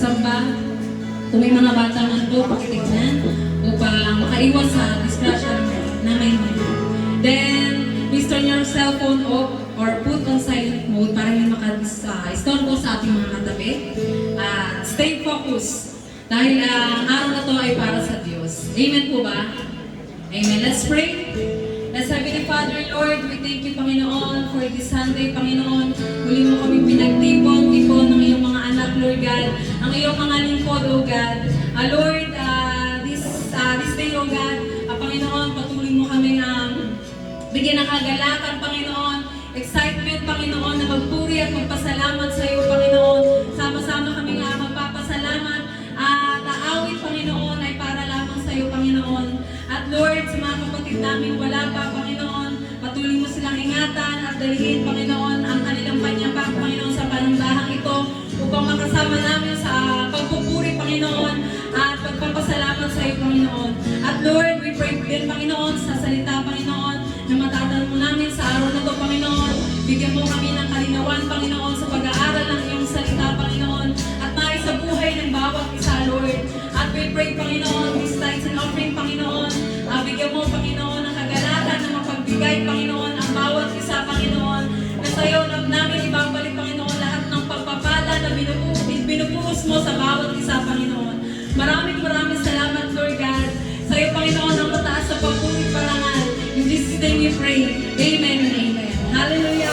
pagsamba. Kung may mga bata man po, pakitignan upang makaiwas sa disgrasya na may mali. Then, please turn your cell phone off or put on silent mode para hindi maka-stone po sa ating mga katabi. Stay focused dahil ang araw na to ay para sa Diyos. Amen po ba? Amen. Let's pray. Let's Heavenly Father, Lord, we thank you, Panginoon, for this Sunday, Panginoon. Muli mo kami pinagtipon ng iyong mga anak, Lord God. Ang iyong mga lingkod, O God. Lord, this day, O God, Panginoon, patuloy mo kami bigyan ng kagalakan, Panginoon. Excitement, Panginoon, na magpuri at magpasalamat sa iyo, Panginoon. Sama-sama kami magpapasalamat at aawit, Panginoon, ay para lamang sa iyo, Panginoon. At Lord, sa mga kapatid namin wala pa, Panginoon, patuloy mo silang ingatan at dalhin, Panginoon, ang kanilang panyabak, Panginoon, sa panambahang ito upang makasama namin sa pagpupuri, Panginoon, at pagpapasalamat sa iyo, Panginoon. At Lord, we pray din, Panginoon, sa salita, Panginoon, na matatanong namin sa araw na ito, Panginoon. Bigyan mo kami ng kalinawan, Panginoon, sa pag-aaral ng iyong salita, Panginoon, at sa buhay ng bawat isa, Lord. At we pray, Panginoon, this tithes and offering, Panginoon, bigyan mo, Panginoon, ng kagalakan na mapagbigay, Panginoon, ang bawat isa, Panginoon, na sa iyo namin ibabalik, Panginoon, lahat ng pagpapala na binubuhos mo sa bawat isa, Panginoon. Maraming salamat, Lord God. Sa iyo, Panginoon, ang mataas sa pagpulit parangal. In Jesus' name we pray. Amen and amen. Hallelujah.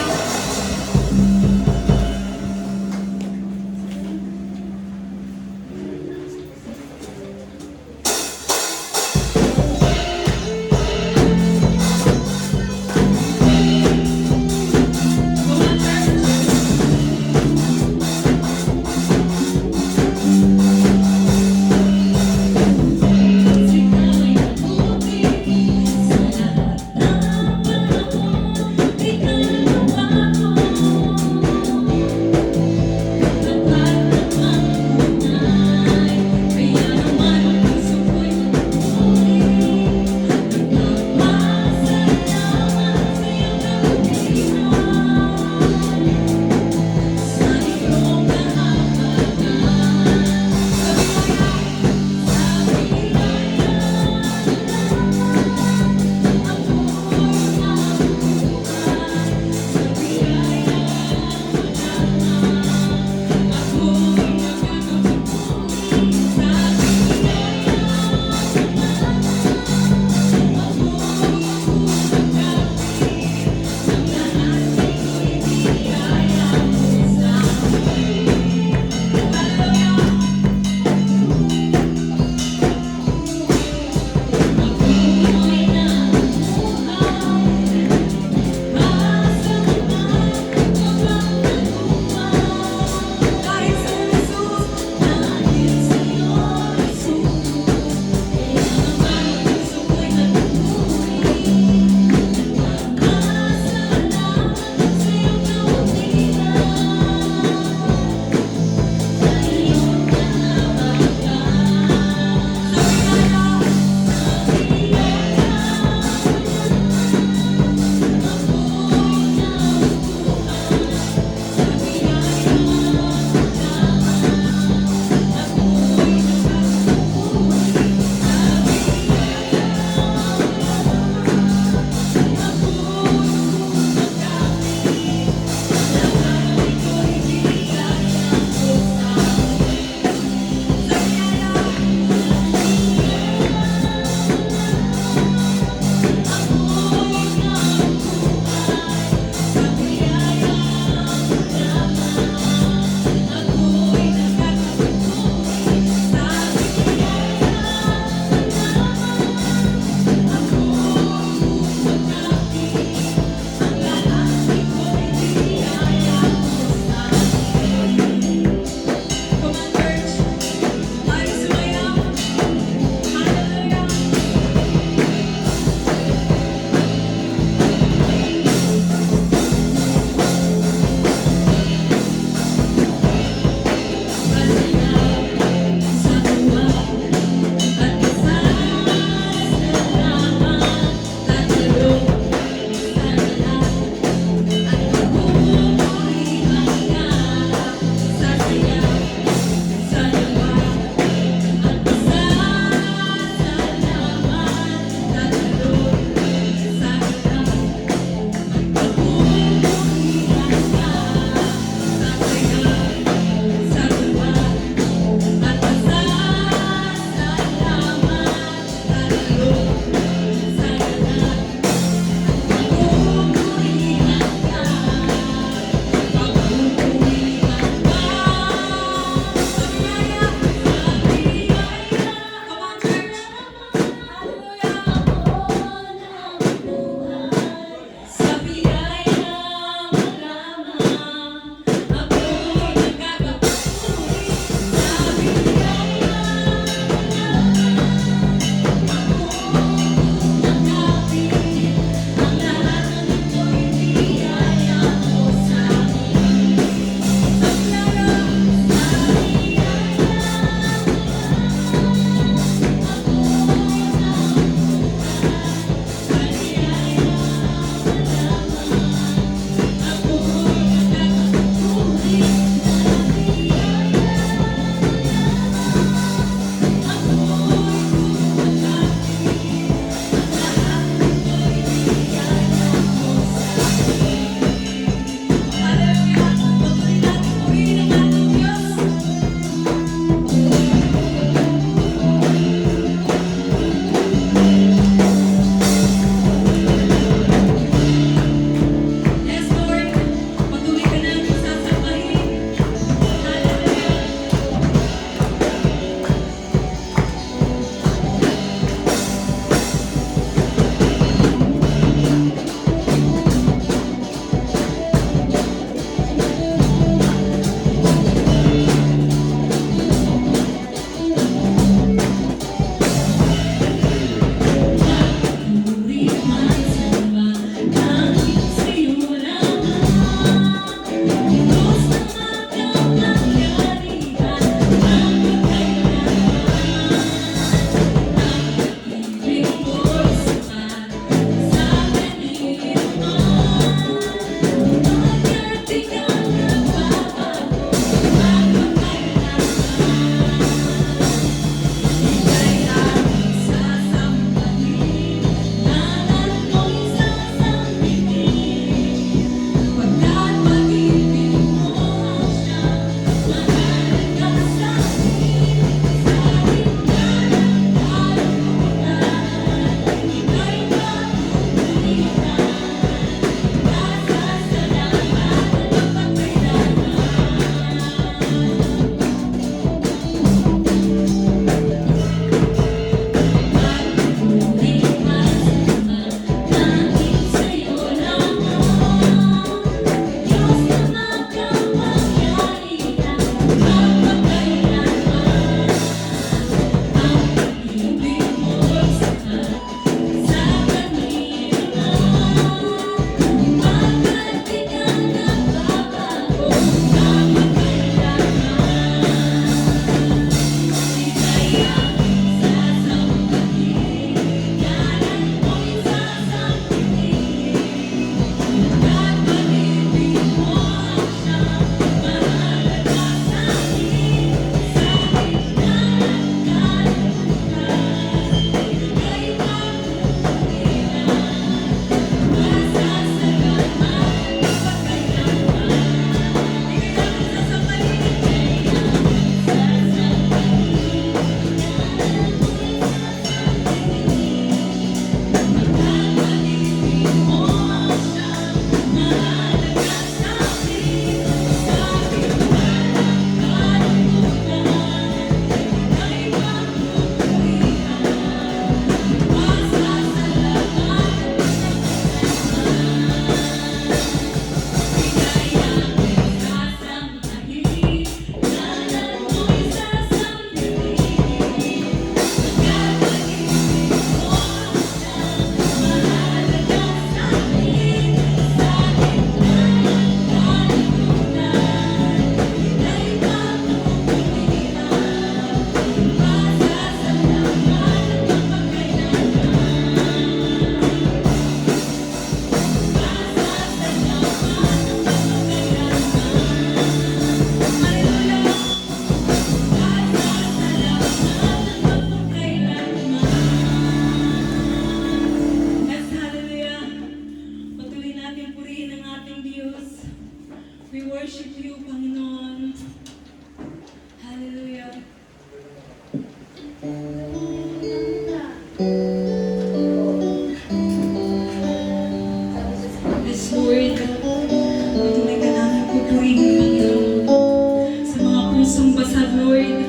Pag-asa, Lord,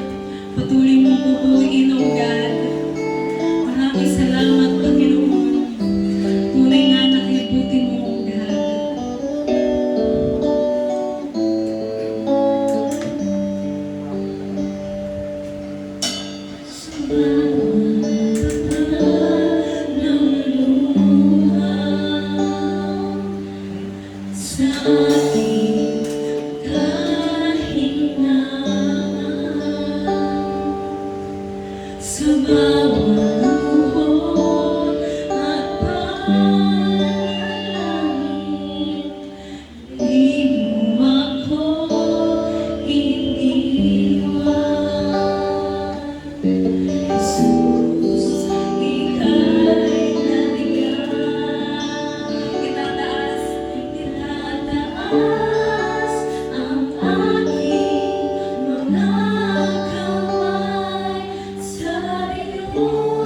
patuloy mong bubuin, O God. Maraming salamat, Panginoon. Tunay nga na kaibuti mo, O God. Sa aking kahinaan, sa bawat luho at panalangin, di mo ako iniwan. Jesus, ika'y nariyan. Itataas ang aking mga kamay sa iyo.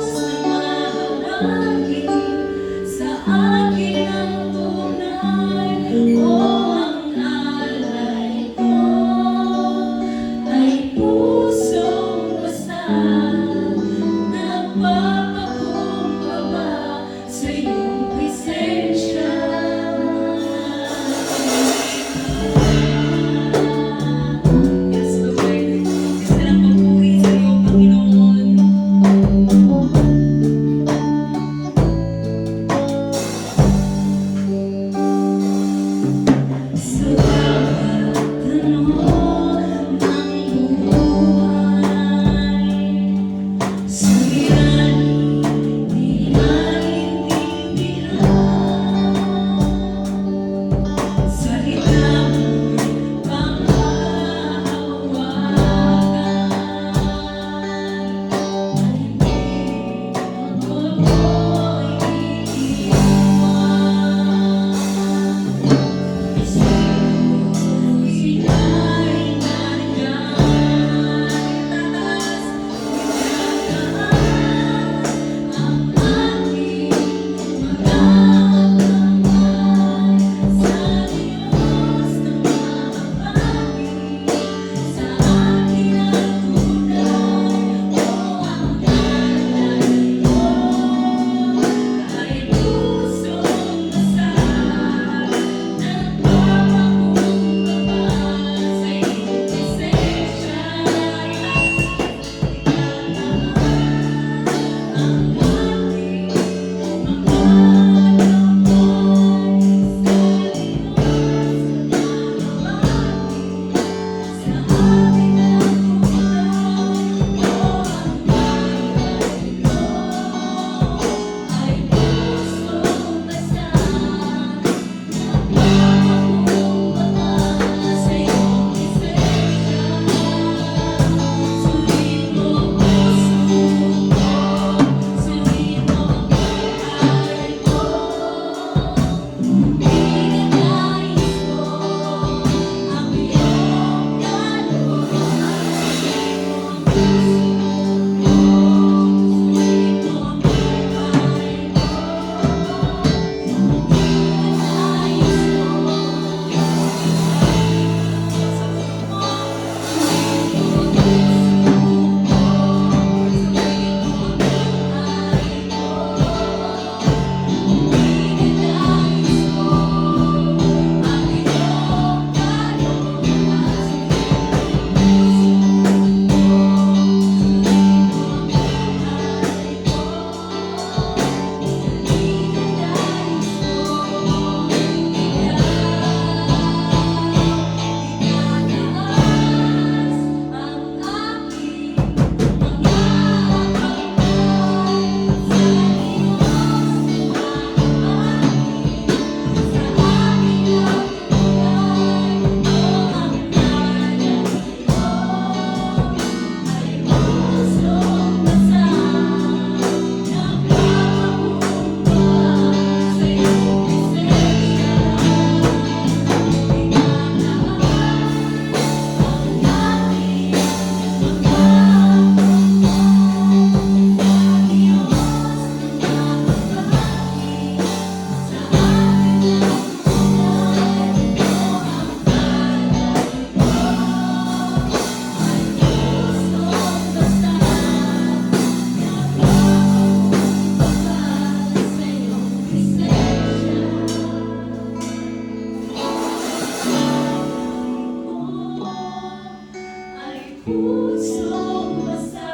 pusong basa,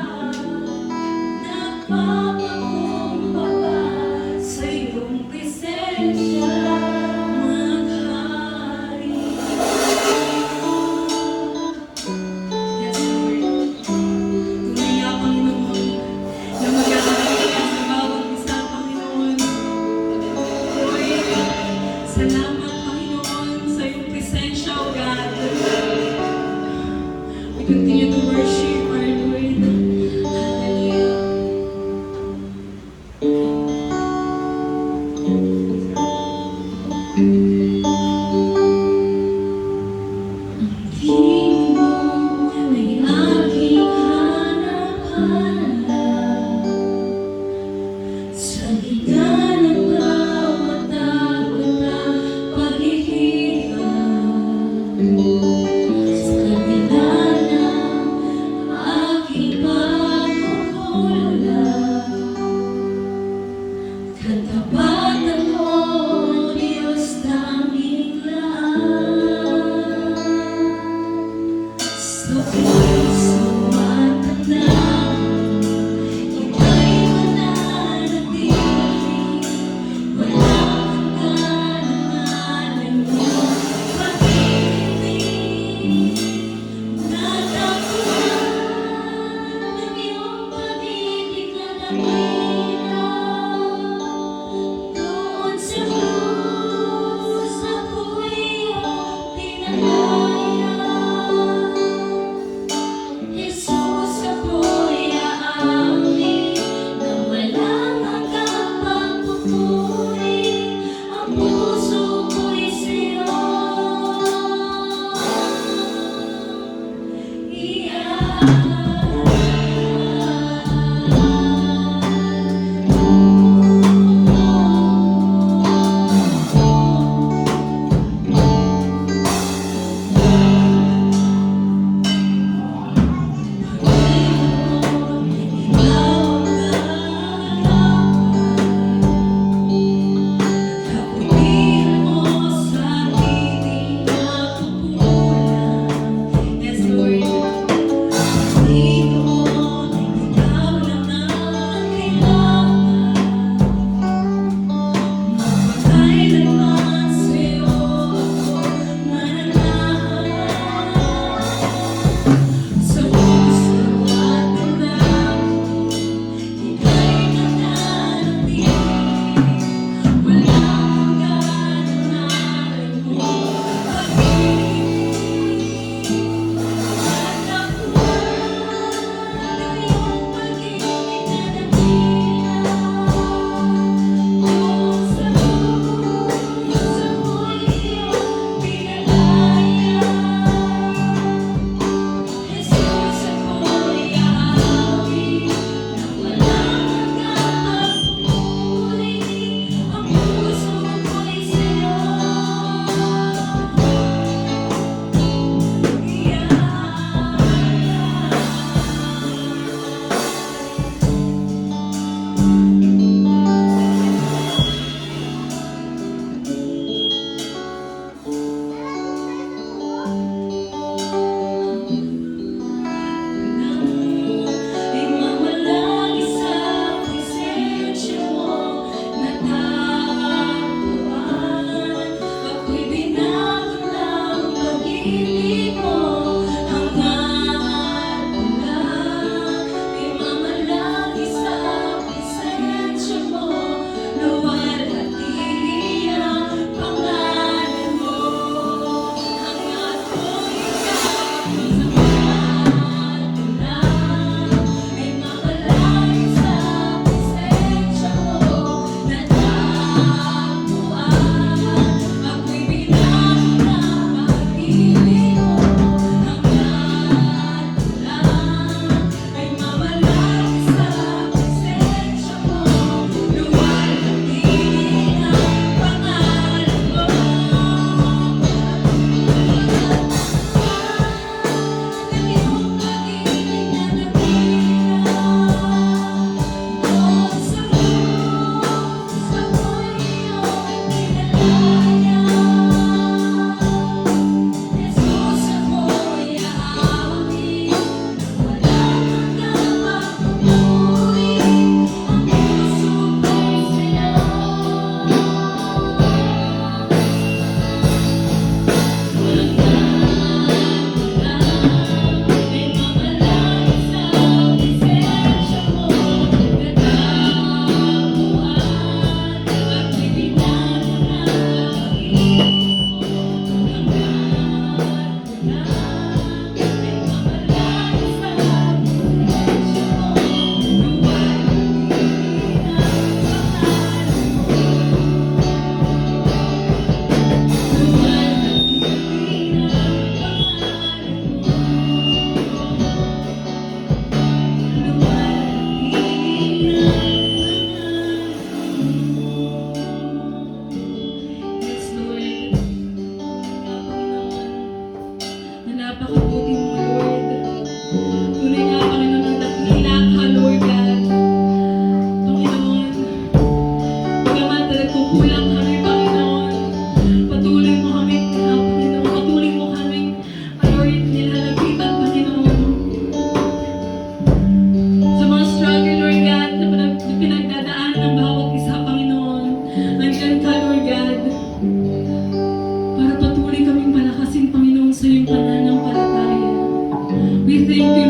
napapakumbaba sa iyong presensya, maghari. Yes, Lord. Tunay nga, Panginoon, na mag-aalala ka sa bawat isa, Panginoon. Lord, salamat, Panginoon, sa iyong presensya, O God. We continue to worship our Lord. Hallelujah. Tingin mo ay aking hanap-hanap sa gitna ng bawat takot at paghihirap. Sa kabila ng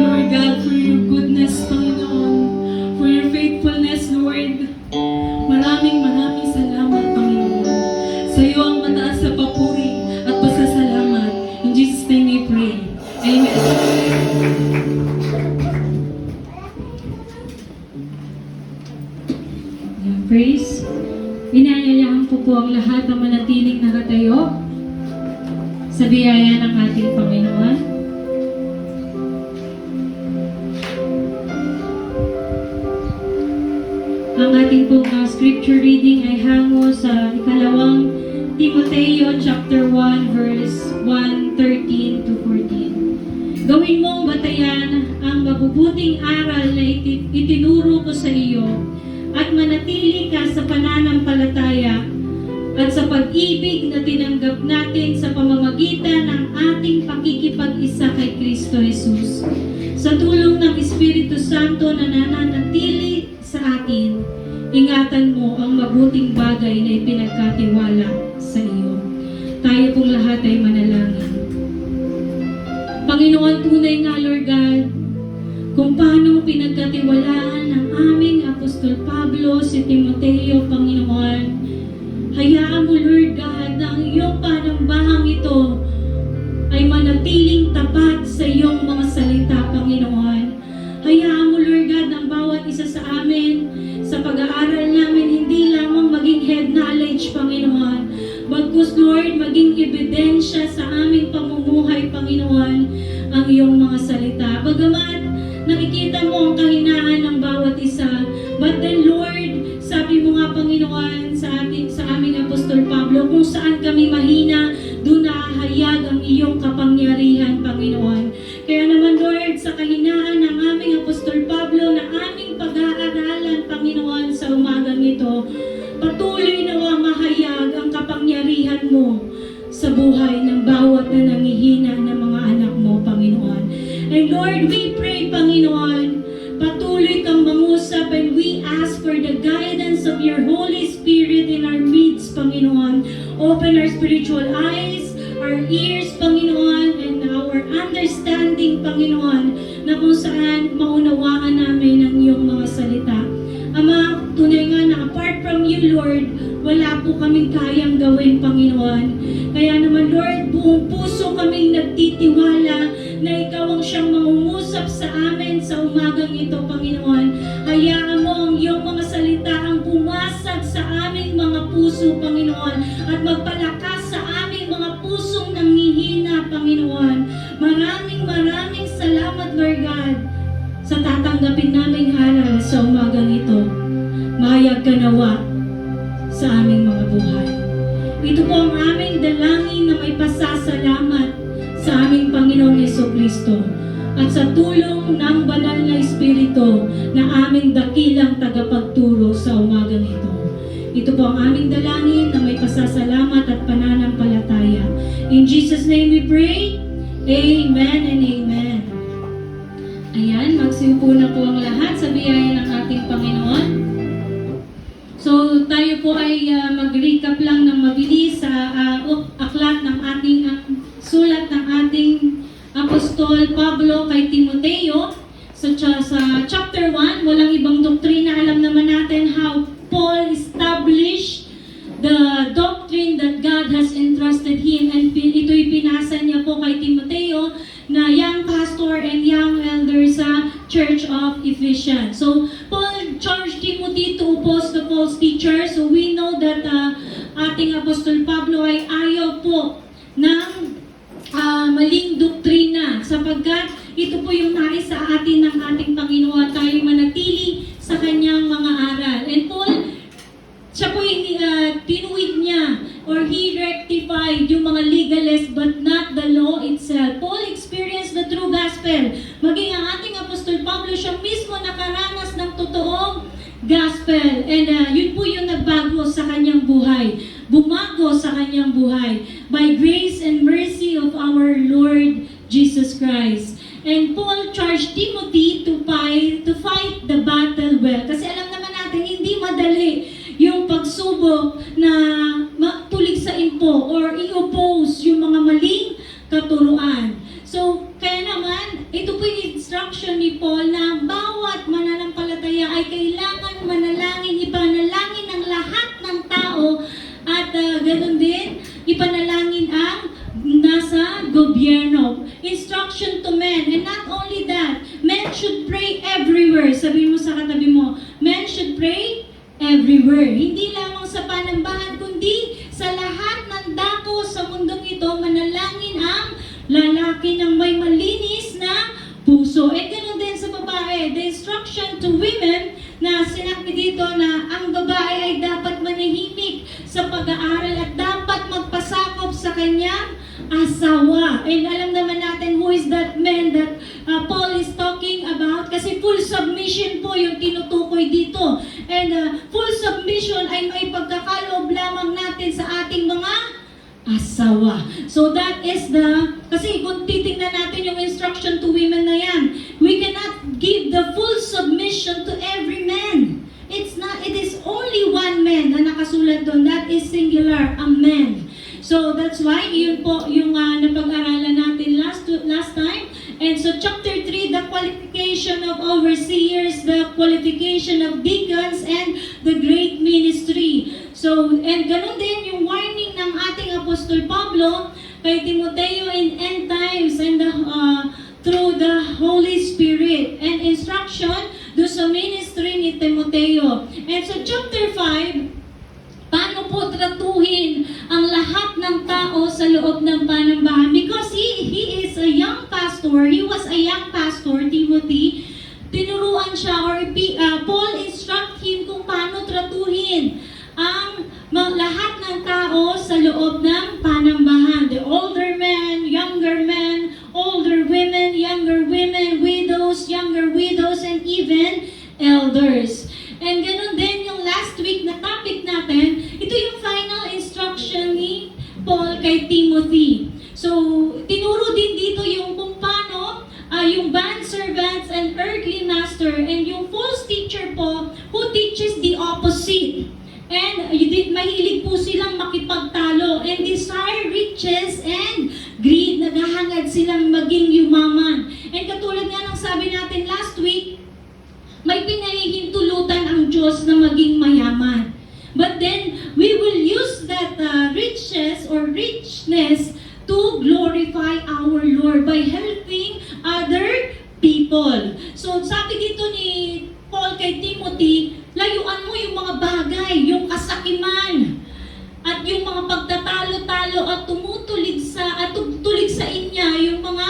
Lord God, for your goodness, Panginoon, for your faithfulness, Lord. Maraming salamat, Panginoon. Sa iyo ang mataas na papuri at pasasalamat. In Jesus' name we pray. Amen. Praise. Inayayahan ko po ang lahat na manatiling nakatayo sa biyaya ng ating Panginoon. Ang ating pong scripture reading ay hango sa ikalawang Timoteo chapter 1 verse 1:13 to 14. Gawin mong batayan ang mabubuting aral na itinuro ko sa iyo at manatili ka sa pananampalataya at sa pag-ibig na tinanggap natin sa pamamagitan ng ating pakikipag-isa kay Kristo Jesus. Sa tulong ng Espiritu Santo na nananatili sa atin, ingatan mo ang mabuting bagay na ipinagkatiwala sa iyo. Tayo pong lahat ay manalangin. Panginoon, tunay nga, Lord God, kung paano pinagkatiwalaan ng aming Apostol Pablo si Timoteo, Panginoon, hayaan mo, Lord God, na ang iyong panambahang ito ay manatiling tapat sa iyong mga salita, Panginoon. Hayaan mo, Lord God, ng bawat isa sa amin, sa pag-aaral namin, hindi lamang maging head knowledge, Panginoon, bagkus, Lord, maging ebidensya sa aming pamumuhay, Panginoon, ang iyong mga salita. Bagamat nakikita mo ang kahinaan ng bawat isa, but then, Lord, sabi mo nga, Panginoon, sa aming Apostol Pablo, kung saan kami mahina, doon nahahayag ang iyong kapangyarihan, Panginoon. Kaya naman, Lord, sa kahinaan ng aming Apostol Pablo na aming pag-aaralan, Panginoon, sa umagang ito, patuloy na mahayag ang kapangyarihan mo sa buhay ng bawat na nangihina ng mga anak mo, Panginoon. And Lord, we pray, Panginoon, patuloy kang mangusap, and we ask for the guidance of your Holy Spirit in our midst, Panginoon. Open our spiritual eyes, our ears, Panginoon, and our understanding, Panginoon, na kung saan maunawaan namin ang iyong mga salita. Ama, tunay nga na apart from you, Lord, wala po kaming kayang gawin, Panginoon. Kaya naman, Lord, buong puso kaming nagtitiwala na ikaw ang siyang mangungusap sa amin sa umagang ito, Panginoon. Hayaan mo ang iyong mga salita ang pumasag sa aming mga puso, Panginoon, at magpalakas sa aming mga pusong nanghihina, Panginoon. Maraming salamat, Lord God, sa tatanggapin naming aral sa umagang ito. Mahayag ka nawa sa aming mga buhay. Ito po ang aming dalangin na may pasasalamat sa aming Panginoong Jesucristo at sa tulong ng banal na Espiritu na aming dakilang tagapagturo sa umagang ito. Ito po ang aming dalangin na may pasasalamat at pananampalataya. In Jesus' name we pray. Amen and amen. Ayan, magsiupo na po ang lahat sa biyaya ng ating Panginoon. So, tayo po ay mag-recap lang ng mabilis sa aklat ng ating sulat ng ating Apostol Pablo kay Timoteo. So, sa chapter 1, walang ibang doktrina. Alam naman natin how Paul established the doctrine that God has entrusted him, and ito'y pinasa niya po kay Timoteo na young pastor and young elder sa Church of Ephesians. So, Paul charged Timothy to oppose the false teacher. So, we know that ating Apostol Pablo ay ayaw po ng maling doktrina, sapagkat ito po yung nais sa atin ng ating Panginoon, tayo manatili sa kanyang mga aral. And Paul, siya po tinuwid niya, or he rectified yung mga legalists but not the law itself. Paul experienced the true gospel. Maging ang ating Apostol Pablo, siya mismo nakaranas ng totoong gospel. And yun po yung nagbago sa kanyang buhay. Bumago sa kanyang buhay by grace and mercy of our Lord Jesus Christ. And Paul charged Timothy to fight the battle well. Kasi alam naman natin, hindi madali yung pagsubok na tulig sa impo or i-oppose yung mga maling katuruan. So, kaya naman, ito po yung instruction instruction ni Paul na bawat mananampalataya ay kailangan manalangin, ipanalangin ang lahat ng tao at ganun din, ipanalangin ang nasa gobyerno. Instruction to men. And not only that, men should pray everywhere. Sabihin mo sa katabi mo, men should pray everywhere. Hindi lamang sa panambahan, kundi sa lahat ng dako sa mundong ito, manalangin ang lalaki ng may malinis na puso. At ganoon din sa babae. The instruction to women na sinabi dito na ang babae ay dapat manahimik sa pag-aaral at dapat magpasakop sa kanyang asawa. And alam naman natin who is that man that Paul is talking about, kasi full submission po yung tinutukoy dito. And full submission ay may pagkakaloob lamang natin sa ating mga asawa. So that is kasi kung titingnan natin yung instruction to women na yan, we cannot give the full submission to every man. It is only one man na nakasulat doon. That is singular, a man. So that's why, yun po yung napag-aralan natin last time. And so chapter 3, the qualification of overseers, the qualification of deacons, and the great ministry. So, and ganun din yung warning ng ating Apostol Pablo kay Timoteo in end times and through the Holy Spirit and instruction do sa ministry ni Timoteo. And so chapter 5, paano po tratuhin ang lahat ng tao sa loob ng panambahan? Because he is a young pastor, he was a young pastor, Timothy, tinuruan siya or Paul instruct him kung paano tratuhin ang lahat ng tao sa loob ng panambahan. The older men, older women, younger women, widows, younger widows, and even elders. And ganun din yung last week na topic natin, ito yung final instruction ni Paul kay Timothy. So, tinuro din dito yung kung paano yung band servants and earthly master and yung false teacher po who teaches the opposite. And mahilig po silang makipagtalo and desire riches and greed. Naghahangad silang maging yumaman. And katulad nga ng sabi natin last week, may pinahihintulutan ang Diyos na maging mayaman. But then, we will use that riches or richness to glorify our Lord by helping other people. So, sabi dito ni Paul kay Timothy, layuan mo yung mga bagay, yung kasakiman, at yung mga pagtatalo-talo at tutulig sa inya, yung mga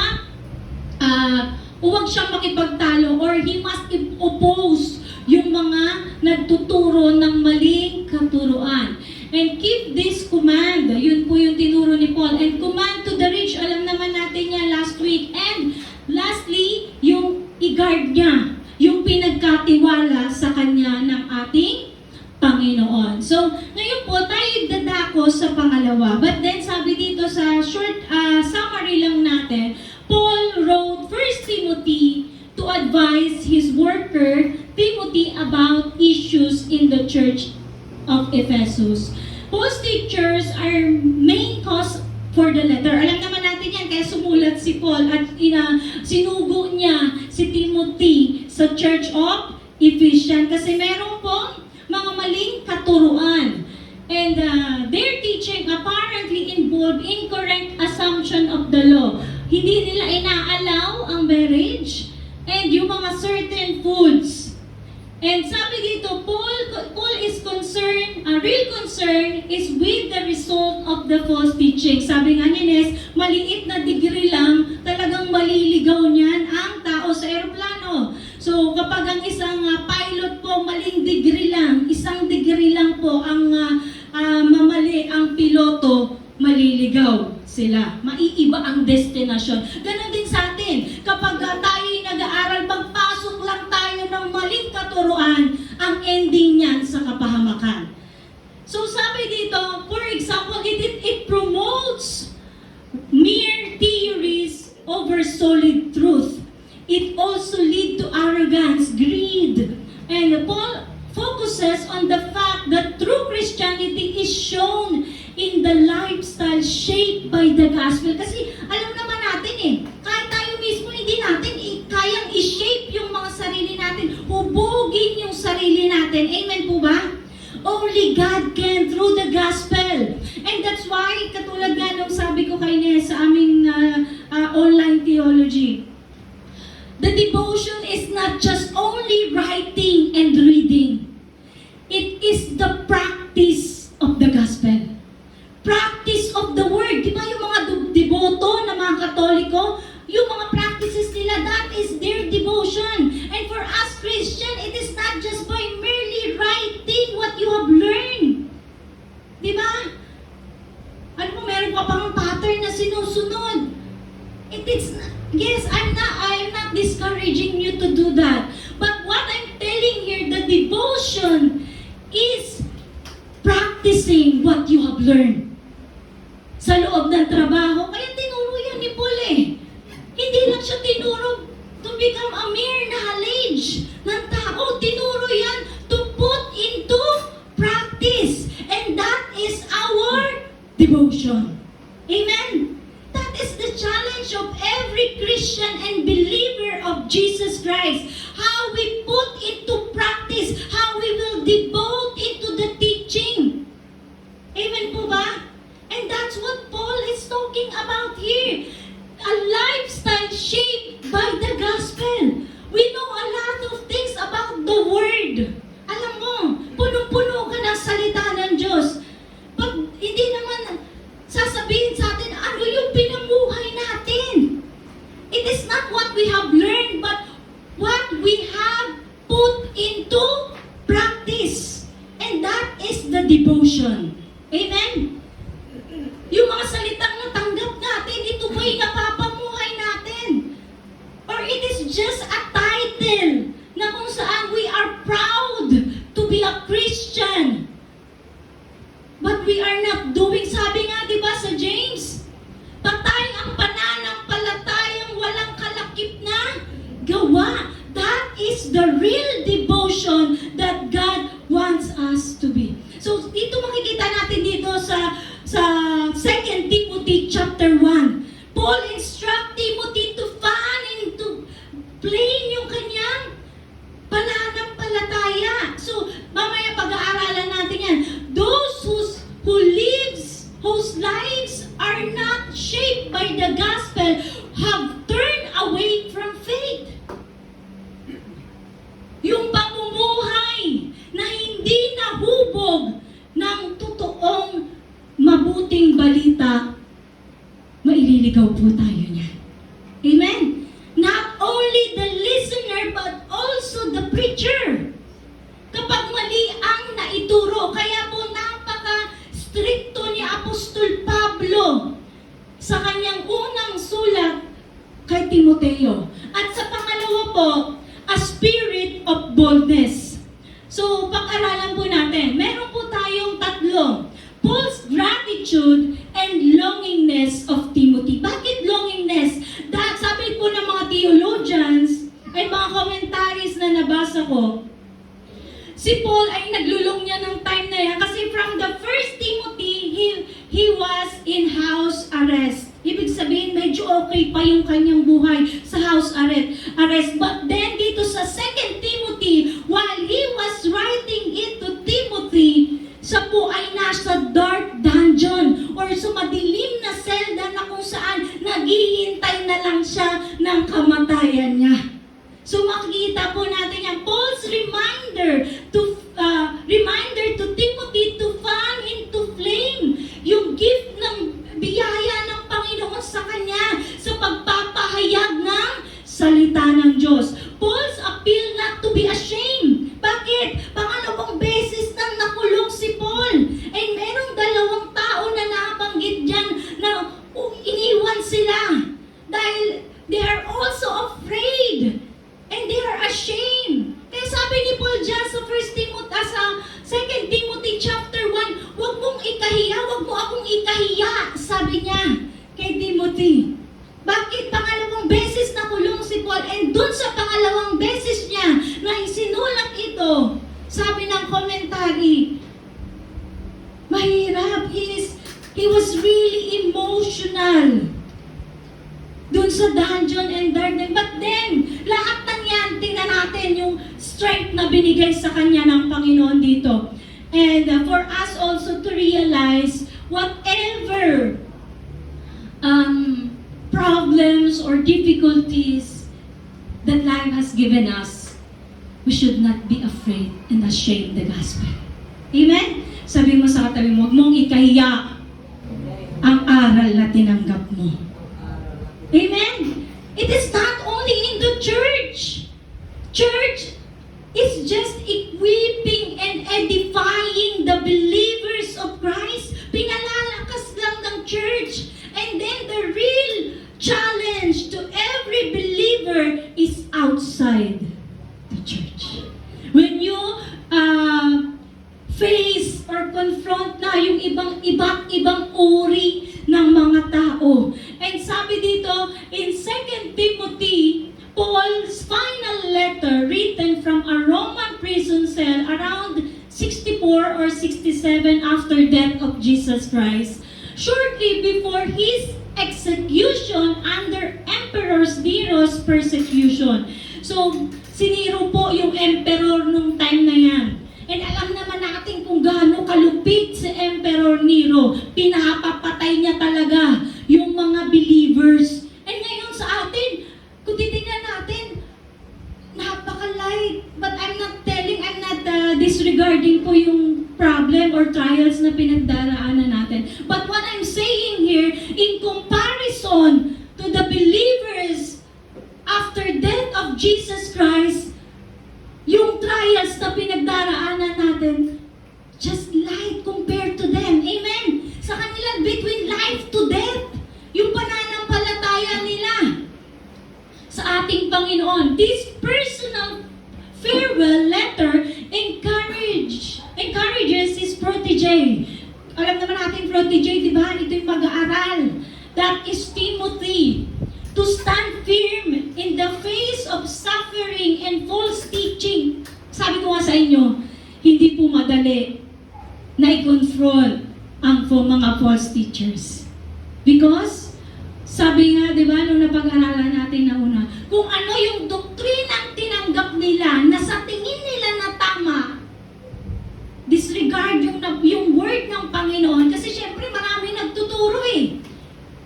huwag siyang makipagtalo or he must oppose yung mga nagtuturo ng maling katuruan. And keep this command. Yun po yung tinuro ni Paul. And command to the rich. Alam naman natin yan last week. And lastly, yung i-guard niya. Yung pinagkatiwala sa kanya ng ating Panginoon. So, ngayon po, tayo dadako sa pangalawa. But then, sabi dito sa short summary lang natin, Paul wrote 1 Timothy to advise his worker, Timothy, about issues in the church of Ephesus. Paul's teachers are main cause for the letter. Alam naman natin yan, kaya sumulat si Paul at sinugo niya si Timothy sa Church of Ephesians kasi meron pong mga maling katuruan. And their teaching apparently involved incorrect assumption of the law. Hindi nila inaalaw ang marriage and yung mga certain foods. And sabi dito, Paul is concerned, a real concern is with the result of the false teaching. Sabi nga ni Nes, maliit na degree lang, talagang maliligaw niyan ang tao sa eroplano. So kapag ang isang pilot po, maling degree lang, isang degree lang po ang mamali ang piloto, maliligaw sila. Maiiba ang destinasyon. Ganon din sa atin. Kapag tayo'y nag-aaral, pagpasok lang tayo ng maling katuruan, ang ending niyan sa kapahamakan. So sabi dito, for example, it promotes mere theories over solid truth. It also lead to arrogance, greed. And Paul focuses on the fact that true Christianity is shown in the lifestyle shaped by the gospel. Kasi alam naman natin kahit tayo mismo hindi natin kayang i-shape sarili natin. Hubugin yung sarili natin. Amen po ba? Only God can through the gospel. And that's why, katulad nga nung sabi ko kay Nes sa aming online theology, the devotion is not just only writing and reading. It is the practice of the gospel. Practice of the word. Di ba yung mga deboto na mga Katoliko, yung mga practices nila, that is their devotion. And for us Christian, it is not just by merely writing what you have learned. Di ba? Ano mo, meron ka pang pattern na sinusunod. It is, yes, I'm not discouraging you to do that. But what I'm telling here, the devotion is practicing what you have learned. Sa loob ng trabaho, kaya tinuro yan ni Paul eh. Hindi lang siya tinuro to become a mere knowledge ng tao. Tinuro yan to put into practice. And that is our devotion. Amen? That is the challenge of every Christian and believer of Jesus Christ. How we put into practice, how we will devote into the teaching. Amen po ba? And that's what Paul is talking about here. A lifestyle shaped by the gospel. We know a lot of things about the word. Alam mo, punong-puno ka ng salita ng Diyos. Pag hindi naman sasabihin sa atin, ano yung pinamuhay natin? It is not what we have learned, but what we have put into practice. And that is the devotion. Amen? Yung mga salitang natanggap natin, ito ba'y napapamuhay natin? Or it is just a title na kung saan we are proud to be a Christian. But we are not doing, sabi nga diba sa James, patay ang pananampalatayang walang kalakip na gawa. That is the real devotion that God wants us to be. So dito makikita natin dito sa 2 Timothy chapter 1. Paul instruct Timothy to fan into plain yung kanyang pananampalataya. So mamaya pag-aaralan natin yan. Those whose lives are not shaped by the gospel have turned away from faith. Yung pamumuhay na hindi nahubog ng totoong mabuting balita, maililigaw po tayo niyan. Amen? Not only the listener, but also the preacher. Kapag mali ang naituro, kaya po napaka-stricto ni Apostol Pablo sa kanyang unang sulat kay Timoteo. At sa pangalawa po, a spirit of boldness. So, pag-aralan po natin. Meron po tayong tatlo. Paul's gratitude and longingness of Timothy. Bakit longingness? Dahil sabi po ng mga theologians ay mga commentaries na nabasa ko, si Paul ay naglulong niya ng time na yan kasi from the first Timothy, he was in house arrest. Ibig sabihin, medyo okay pa yung kanyang buhay sa house arrest. But then, dito sa 2 Timothy, while he was writing it to Timothy, siya po ay nasa dark dungeon or sa madilim na selda na kung saan naghihintay na lang siya ng kamatayan niya. So makikita po natin yan. Paul's reminder to Timothy to fan into flame yung gift ng biyaya ng Panginoon sa kanya sa pagpapahayag ng salita ng Diyos. Paul's appeal not to be ashamed. Bakit? Pangalawang beses nang nakulong si Paul. And merong dalawang tao na nabanggit dyan na iniwan sila dahil they are also afraid and they are ashamed. Kaya sabi ni Paul dyan sa 2 Timothy chapter 1, huwag mong ikahiya, huwag mo akong ikahiya, sabi niya kay Timothy. Bakit? Pangalawang beses nakulong si Paul, and dun sa pangalawang beses niya na isinulat ito, sabi ng commentary, mahirap. He was really emotional dun sa dungeon and darkness. But then, lahat ng yan, tingnan natin strength na binigay sa kanya ng Panginoon dito. And for us also to realize whatever problems or difficulties that life has given us, we should not be afraid and ashamed the gospel. Amen? Sabi mo sa katabi mo, huwag mong ikahiya ang aral na tinanggap mo. Amen? It is not only in the church. Church is just equipping and edifying the believers of Christ. Pinalalakas lang ng church. And then the real challenge to every believer is outside the church. When you face or confront na yung iba't ibang uri ng mga tao. And sabi dito, in 2 Timothy, Paul's final letter written from a Roman prison cell around 64 or 67 after death of Jesus Christ, shortly before his execution under Emperor Nero's persecution. So, si Nero po yung emperor nung time na yan. And alam naman natin kung gaano kalupit si Emperor Nero. Pinapapatay niya talaga yung mga believers. And ngayon sa atin, kung titingnan natin, napaka-light. But I'm not disregarding po yung problem or trials na pinagdaraanan natin. But what I'm saying here, in comparison to the believers after death of Jesus Christ, yung trials na pinagdaraanan natin, just light compared to them. Amen? Sa kanila, between life to death, yung pananampalataya nila sa ating Panginoon. This personal farewell letter encourages his protege. Alam naman natin protege, di ba? Ito yung mag-aaral. That is Timothy. To stand firm in the face of suffering and false teaching. Sabi ko nga sa inyo, hindi po madali na i-confront ang mga false teachers. Because, sabi nga, di ba, nung napag-aralan natin na una, kung ano yung doktrinang tinanggap nila na sa tingin nila na tama, disregard yung word ng Panginoon. Kasi syempre, maraming nagtuturo eh.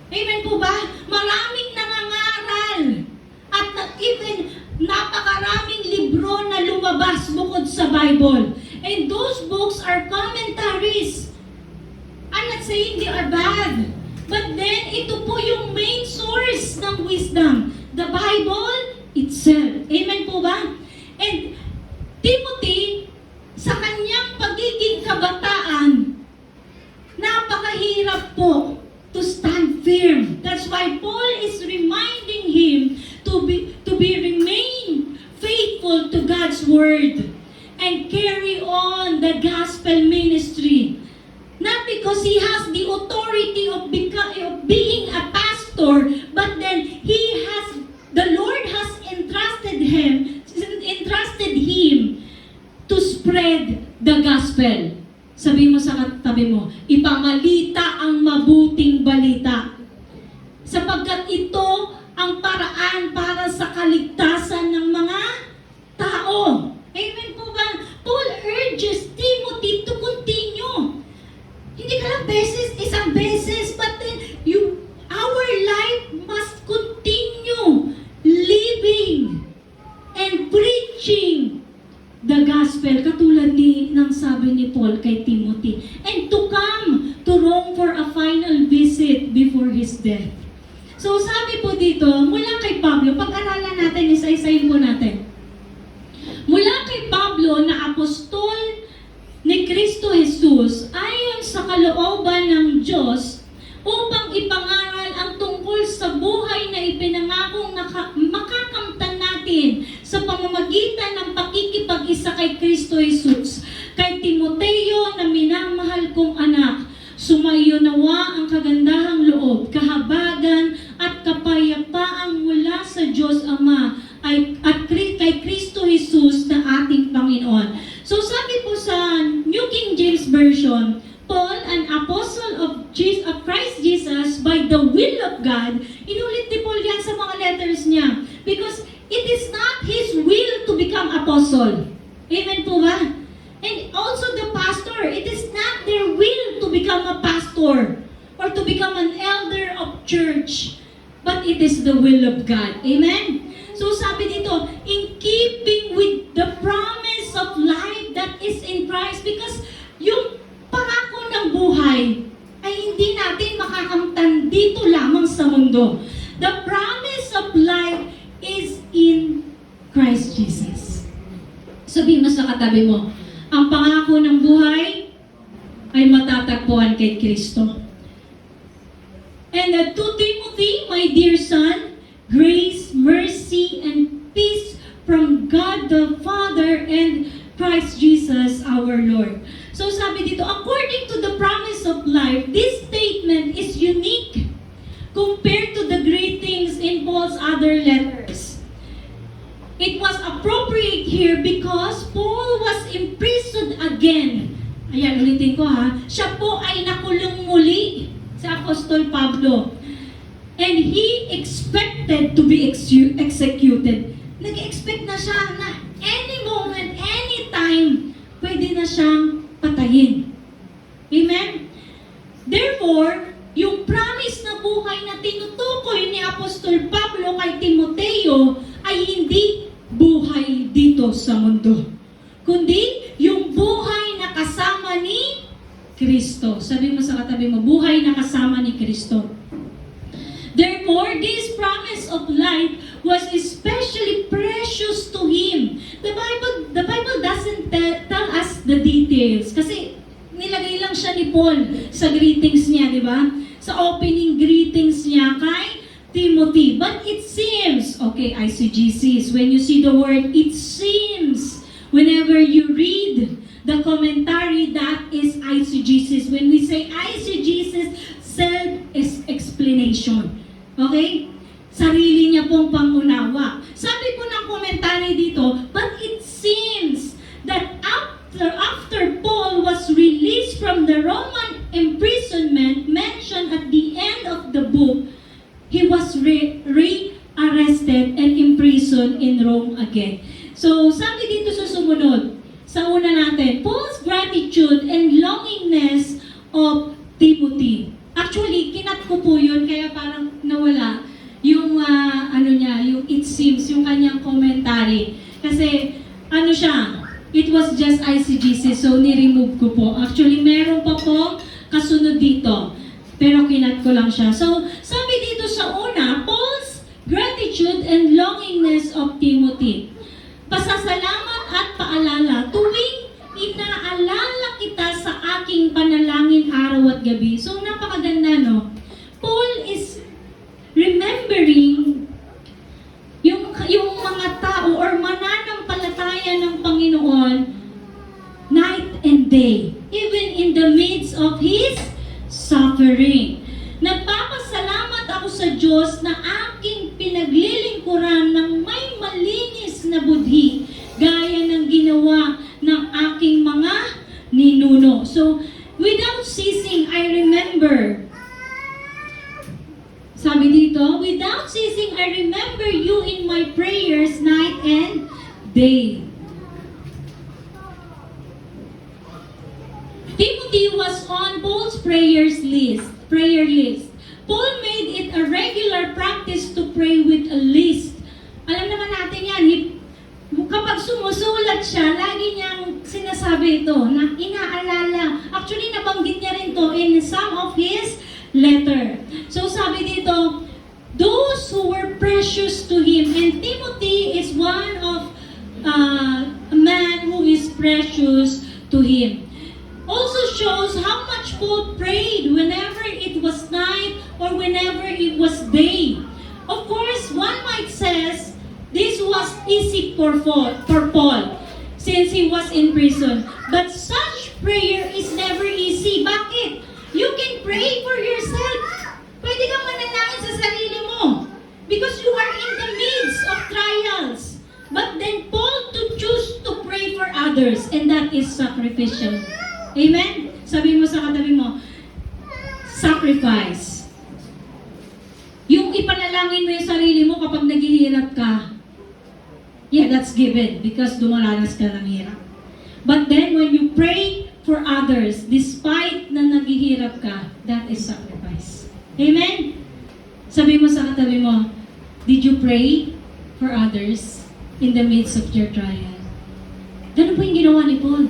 Amen po ba? Maraming nangangaral. At even napakaraming libro na lumabas bukod sa Bible. And those books are commentaries. I'm not saying they are bad. But then, ito po yung main source ng wisdom. The Bible itself. Amen po ba? And Timothy, sa kanyang pagiging kabataan, napakahirap po to stand firm. That's why Paul is reminding him to remain faithful to God's word and carry on the gospel ministry. Not because he has the authority of being a pastor, but then the Lord has entrusted him to spread the gospel. Sabi mo sa katabi mo, ipangalita ang mabuting balita. Sapagkat ito ang paraan para sa kaligtasan ng mga tao. Amen po ba? Paul urges Timothy to continue. Hindi ka lang isang beses, but then our life must continue living and preaching the gospel, katulad ng sabi ni Paul kay Timothy, and to come to Rome for a final visit before his death. So sabi po dito, mula kay Pablo, pag-aralan natin, isa-isayin po natin. Mula kay Pablo na apostol ni Kristo Jesus, ayon sa kalooban ng Diyos, upang ipangaral ang tungkol sa buhay na ipinangakong makakamtan natin sa pamamagitan ng pakikipag-isa kay Kristo Jesus. Kay Timoteo na minamahal kong anak, sumayo nawa ang kagandahang loob, kahabagan at kapayapaang mula sa Diyos Ama at kay Kristo Jesus na ating Panginoon. So sabi po sa New King James Version, Paul, an apostle of Christ Jesus by the will of God, inulit ni Paul yan sa mga letters niya. Because it is not his will to become a apostle. Amen po ba? And also the pastor, it is not their will to become a pastor or to become an elder of church, but it is the will of God. Amen? So sabi dito, in keeping with the promise of life that is in Christ, because yung pangako ng buhay ay hindi natin makakamtan dito lamang sa mundo. The promise of life is in Christ Jesus. Sabihin mo sa katabi mo, ang pangako ng buhay ay matatagpuan kay Kristo. And to Timothy, my dear son, grace, mercy, and peace from God the Father and Christ Jesus our Lord. So sabi dito, according to the promise of life, this statement is unique compared to the greetings in Paul's other letters. It was appropriate here because Paul was imprisoned again. Ayan, ulitin ko ha. Siya po ay nakulong muli sa Apostol Pablo. And he expected to be executed. Nag-expect na siya na any moment, any time, pwede na siyang patayin. Amen? Therefore, yung promise na buhay na tinutukoy ni Apostol Pablo kay Timoteo ay hindi buhay dito sa mundo, kundi yung buhay na kasama ni Kristo. Sabi mo sa katabi mo, buhay na kasama ni Kristo. Therefore, this promise of life was especially precious to him. The Bible doesn't tell us the details kasi nilagay lang siya ni Paul sa greetings niya, di ba? Sa opening greetings niya kay Timothy. But it seems, okay, ICGCs, when you see the word, it seems, whenever you read the commentary, that is ICGCs. When we say ICGCs, self-explanation. Okay? Sarili niya pong pangunawa. Sabi po ng commentary dito, but it seems that after Paul was released from the Roman imprisonment mentioned at the end of the book, he was re-arrested and imprisoned in Rome again. So, sabi dito sa sumunod, sa una natin, Paul's gratitude and longingness of Timothy. Actually, kinat ko po yun, kaya parang nawala yung, yung it seems, yung kanyang commentary. Kasi, it was just ICGC, so ni-remove ko po. Actually, meron pa po kasunod dito. Pero kinat ko lang siya. So, sabi dito sa una, Paul's gratitude and longingness of Timothy. Pasasalamat at paalala tuwing inaalala kita sa aking panalangin araw at gabi. So, napakaganda, no? Paul is remembering yung mga tao or mananampalataya ng Panginoon night and day, even in the midst of his suffering. Nagpapasalamat ako sa Diyos na aking pinaglilingkuran ng may malinis na budhi, gaya ng ginawa ng aking mga ninuno. So, without ceasing, I remember. Sabi dito, without ceasing, I remember you in my prayers night and day. Timothy was on Paul's prayer list. Paul made it a regular practice to pray with a list. Alam naman natin yan, kapag sumusulat siya, lagi niyang sinasabi ito, na inaalala. Actually, nabanggit niya rin to in some of his letter. So sabi dito, those who were precious to him, and Timothy is one of a man who is precious to him. Also shows how much Paul prayed whenever it was night or whenever it was day. Of course, one might says this was easy for Paul since he was in prison. But such prayer is never easy. Bakit? You can pray for yourself. Pwede kang manalangin sa sarili mo because you are in the midst of trials. But then Paul to choose to pray for others, and that is sacrificial. Amen? Sabi mo sa katabi mo, sacrifice. Yung ipanalangin mo yung sarili mo kapag naghihirap ka, Yeah, that's given because dumaranas ka ng hirap. But then when you pray for others, despite na naghihirap ka, that is sacrifice. Amen? Sabi mo sa katabi mo, did you pray for others in the midst of your trial? Ganun po yung ginawa ni Paul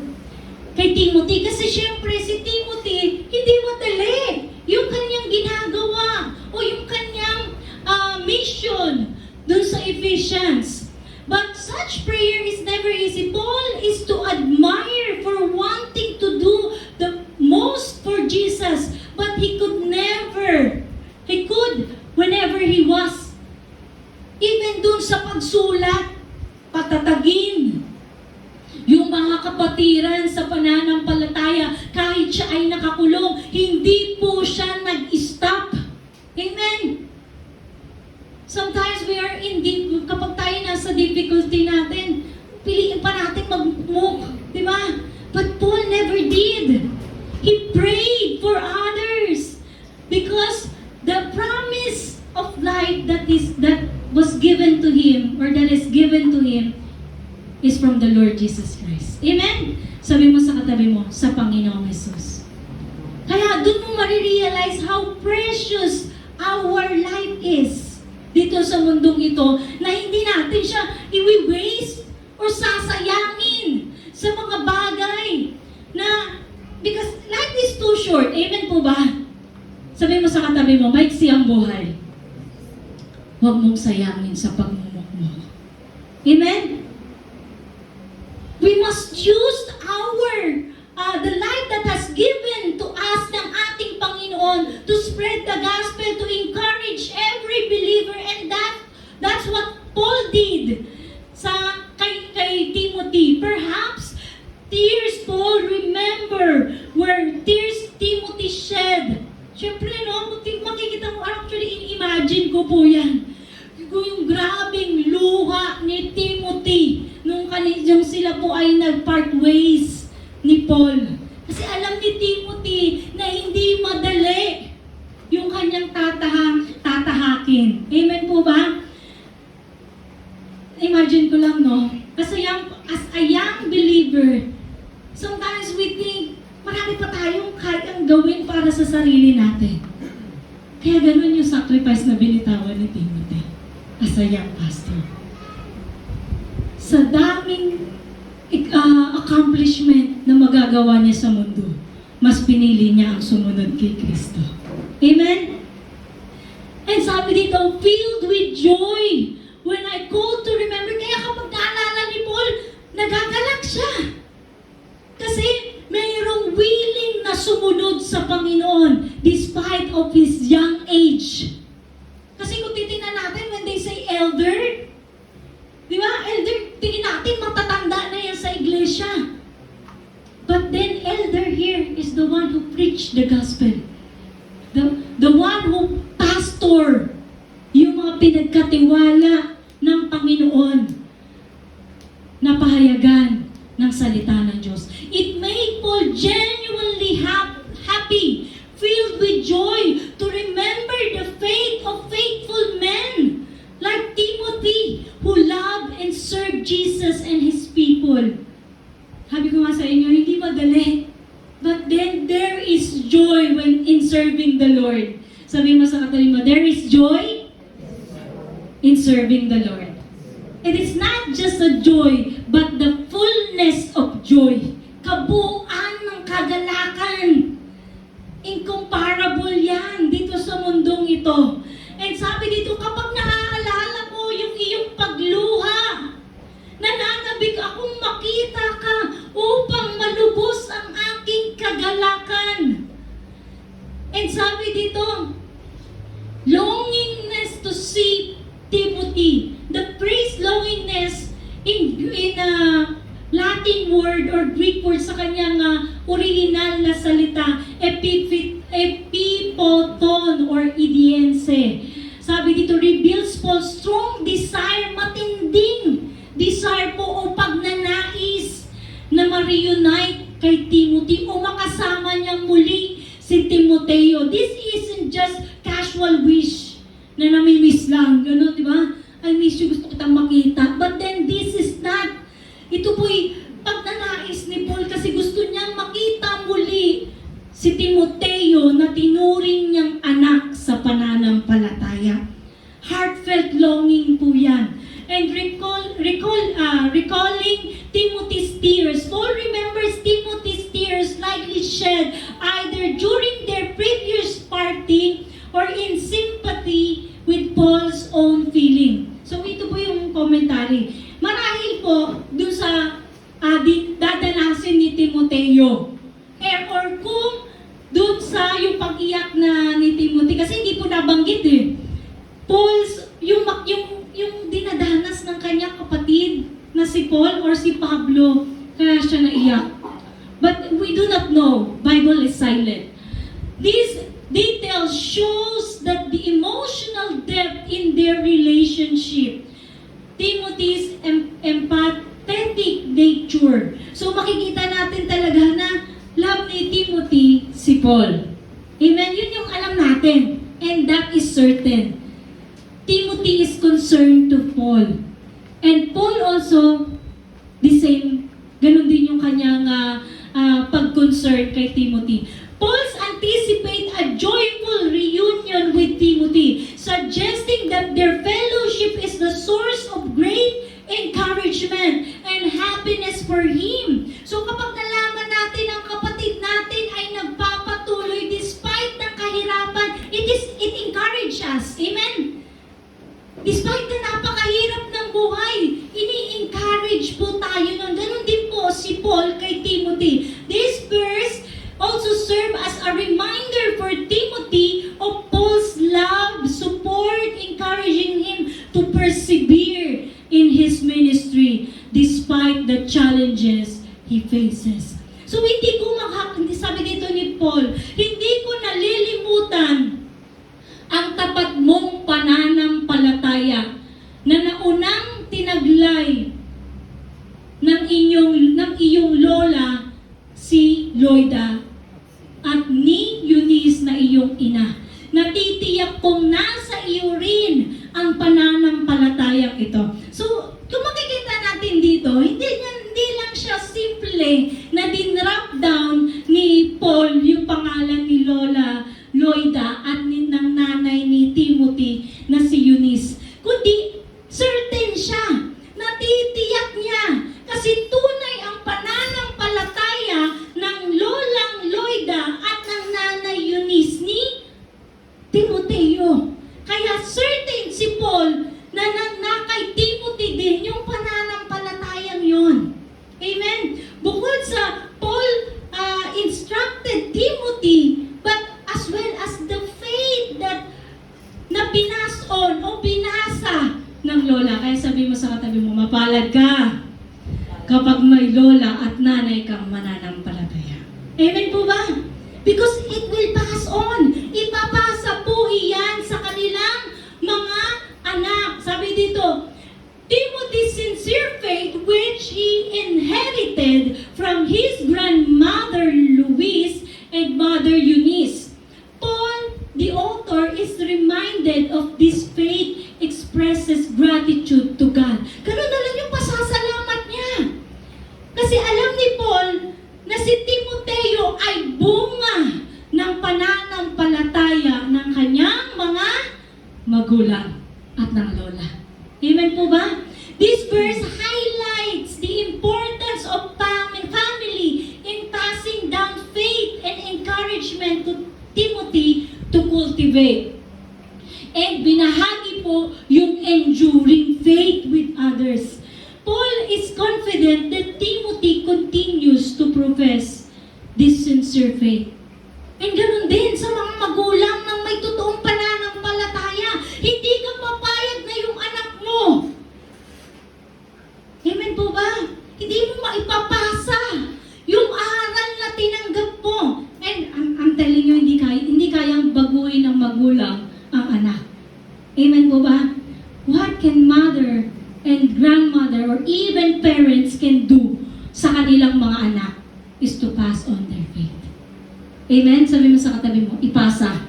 kay Timothy. Kasi syempre si Timothy, hindi madali yung kanyang ginagawa o yung kanyang mission dun sa Ephesians. But such prayer is never easy. Paul is to admire for wanting to do the most for Jesus. But he could whenever he was, even dun sa pagsulat, patatagin yung mga kapatiran sa pananampalataya, kahit siya ay nakakulong, hindi po siya nag-stop. Amen? Sometimes we are in deep, kapag tayo nasa difficulty natin, piliin pa natin mag-move, di ba? But Paul never did. He prayed for others because the promise of life that was given to him or that is given to him is from the Lord Jesus Christ. Amen? Sabi mo sa katabi mo, sa Panginoong Jesus. Kaya doon mo marirealize how precious our life is dito sa mundong ito, na hindi natin siya i-waste or sasayangin sa mga bagay na, because life is too short. Amen po ba? Sabi mo sa katabi mo, maiksi ang buhay. Huwag mong sayangin sa pagmumukmok. Amen? We must use the life that has given to us ng ating Panginoon to spread the gospel, to encourage every believer, and that's what Paul did kay Timothy. Perhaps tears, Paul, remember where tears Timothy shed. Siyempre, no, makikita mo, actually, imagine ko po yan. Yung grabing luha ni Timothy nung sila po ay nag-part ways ni Paul. Kasi alam ni Timothy na hindi madali yung kanyang tatahakin. Amen po ba? Imagine ko lang, no? As a young believer, sometimes we think, marami pa tayong kayang gawin para sa sarili natin. Kaya ganun yung sacrifice na binitawan ni Timothy as a young pastor. Sa daming accomplishment na magagawa niya sa mundo, mas pinili niya ang sumunod kay Kristo. Amen? And sabi dito, filled with joy when I called to remember. Kaya kapag naalala ni Paul, nagagalak siya. Kasi mayroong willing na sumunod sa Panginoon despite of his young age. Kasi kung titingnan natin, when they say elder, di ba? Elder, tingin natin, matatanda na yan sa iglesia. But then, elder here is the one who preached the gospel. The one who pastor yung mga pinagkatiwala ng Panginoon na pahayagan ng salita ng Diyos. It made Paul genuinely happy, filled with joy to remember the faith of faithful men like Timothy who loved and served Jesus and His people. Sabi ko nga sa inyo, hindi madali. But then there is joy when in serving the Lord. Sabi mo sa katabi mo, there is joy in serving the Lord. It is not just a joy, but the fullness of joy. Kabuuan ng kagalakan. Incomparable yan dito sa mundong ito. And sabi dito, kapag naaalala mo yung iyong pagluha, nananabik akong makita ka upang malubos ang aking kagalakan. And sabi dito, longingness to see Timothy. The phrase longingness in Latin word or Greek word sa kanyang original na salita, epipoton or idiense. Sabi dito, reveals Paul's strong desire, matinding desire po o pagnanais na ma-reunite kay Timothy o makasama niya muli si Timoteo. This isn't just casual wish na nami-miss lang. Gano'n, di ba? I miss you, gusto kitang makita. But then this ito po'y pagnanais ni Paul kasi gusto niyang makita muli si Timoteo na tinuring niyang anak sa pananampalataya. Heartfelt longing po yan. And recalling Timothy's tears. Paul remembers Timothy's tears likely shed either during their previous parting or in sympathy with Paul's own feeling. So ito po yung commentary. Marahil po dun sa dadanasin ni Timoteo. Or kung dun sa yung pag-iyak na ni Timothy, kasi hindi po nabanggit Paul's, yung dinadanas ng kanyang kapatid na si Paul or si Pablo, kaya siya naiyak. But we do not know. Bible is silent. These details shows that the emotional depth in their relationship, Timothy's empathetic nature. So makikita natin talaga na love ni Timothy si Paul. Amen? Yun yung alam natin. And that is certain. Timothy is concerned to Paul. And Paul also, the same, ganun din yung kanyang pag-concern kay Timothy. Paul's anticipate a joyful reunion with Timothy, suggesting that their fellowship is the source of great encouragement and happiness for him. So kapag nalaman natin ang kapatid natin ay nagpapatuloy despite ng kahirapan, it encourages us. Amen? Despite na napakahirap ng buhay, ini-encourage po tayo nun. Ganun din po si Paul kay Timothy. This verse also serve as a reminder for Timothy of Paul's love, support, encouraging him to persevere in his ministry despite the challenges he faces. So sabi dito ni Paul, hindi ko nalilimutan ang tapat mong pananampalataya na naunang tinaglay ng iyong lola si Loida at ni Eunice na iyong ina. Natitiyak kong nasa iyo rin ang pananampalatayang ito. So, kung makikita natin dito, hindi lang siya simple na dinrap down ni Paul yung pangalan ni Lola Loida at ng nanay ni Timothy na si Eunice. Kundi certain siya, natitiyak niya, kasi tunay ang pananampalataya ng lolang Loida at ng nanay Eunice ni Timoteo. Kaya certain si Paul na kay Timothy din yung pananampalatayang yon. Amen? Bukod sa Paul instructed Timothy, but as well as the faith that na pinason o pinasa ng lola. Kaya sabi mo sa katabi mo, mapalad ka kapag may lola at nanay kang mananampalataya. Amen po ba? Because it will pass on. Ipapasa po iyan sa kanilang mga anak. Sabi dito, Timothy's sincere faith which he inherited from his grandmother Louise and mother Eunice. Paul, the author, is reminded of this faith expresses gratitude to God. Ganun na lang yung pasasalamat niya. Kasi alam ni Paul na si Timoteo ay bunga ng pananampalataya ng kanyang mga magulang at ng lola. Amen po ba? This verse highlights the importance of family in passing down faith and encouragement to Timothy to cultivate. And binahagi po yung enduring faith with others. Paul is confident that Timothy continues to profess this sincere faith. And ganun din sa mga magulang ng may totoong pananampalataya. Hindi ka papayag na yung anak mo. Amen po ba? Hindi mo maipapasa yung aral na tinanggap mo. And I'm telling you, hindi kayang baguhin ng magulang ang anak. Amen po ba? What can mother and grandmother or even parents can do sa kanilang mga anak is to pass on their faith. Amen? Sabi mo sa katabi mo, ipasa.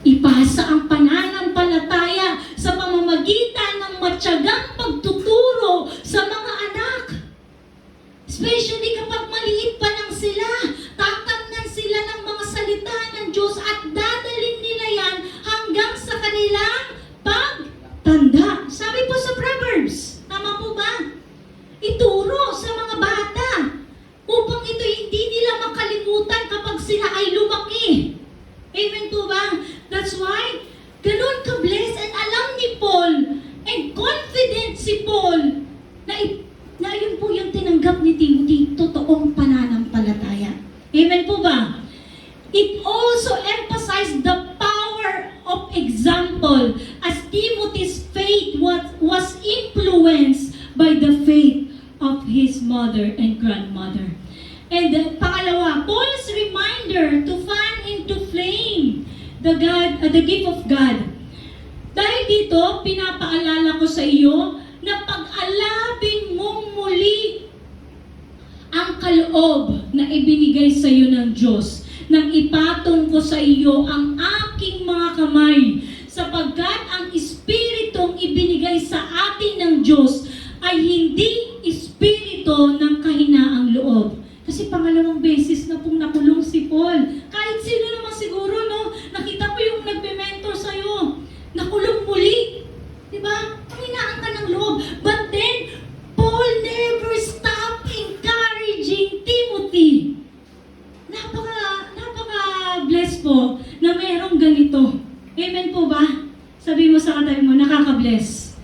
Ipasa ang pananampalataya sa pamamagitan ng matyagang pagtuturo sa mga anak. Especially kapag maliit pa lang sila, tatamnan sila ng mga salita ng Diyos at dadalhin nila yan hanggang sa kanilang pagtanda. Sabi po sa Proverbs, tama po ba? Ituro sa mga bata upang ito hindi nila makalimutan kapag sila ay lumaki. Amen po ba? That's why, ganun ka-bless and alam ni Paul and confident si Paul na yun po yung tinanggap ni Timothy, totoong pananampalataya. Amen po ba? It also emphasized the power of example as Timothy's faith was influenced by the faith of his mother and grandmother. And pangalawa, Paul's reminder to fan into flame the gift of God. Dahil dito, pinapaalala ko sa iyo na pag-alabin mong muli ang kaloob na ibinigay sa iyo ng Diyos, nang ipatong ko sa iyo ang aking mga kamay, sapagkat ang Espiritong ibinigay sa atin ng Diyos ay hindi espiritu ng kahinaang loob. Kasi pangalawang beses na pong nakulong si Paul. Kahit sino naman siguro, no? Nakita ko yung nagbe-mentor sa'yo. Nakulong muli. Diba? Panghinaan ka ng loob. But then, Paul never stopped encouraging Timothy. Napaka-bless po na mayroong ganito. Amen po ba? Sabi mo sa katabi mo, nakaka-bless.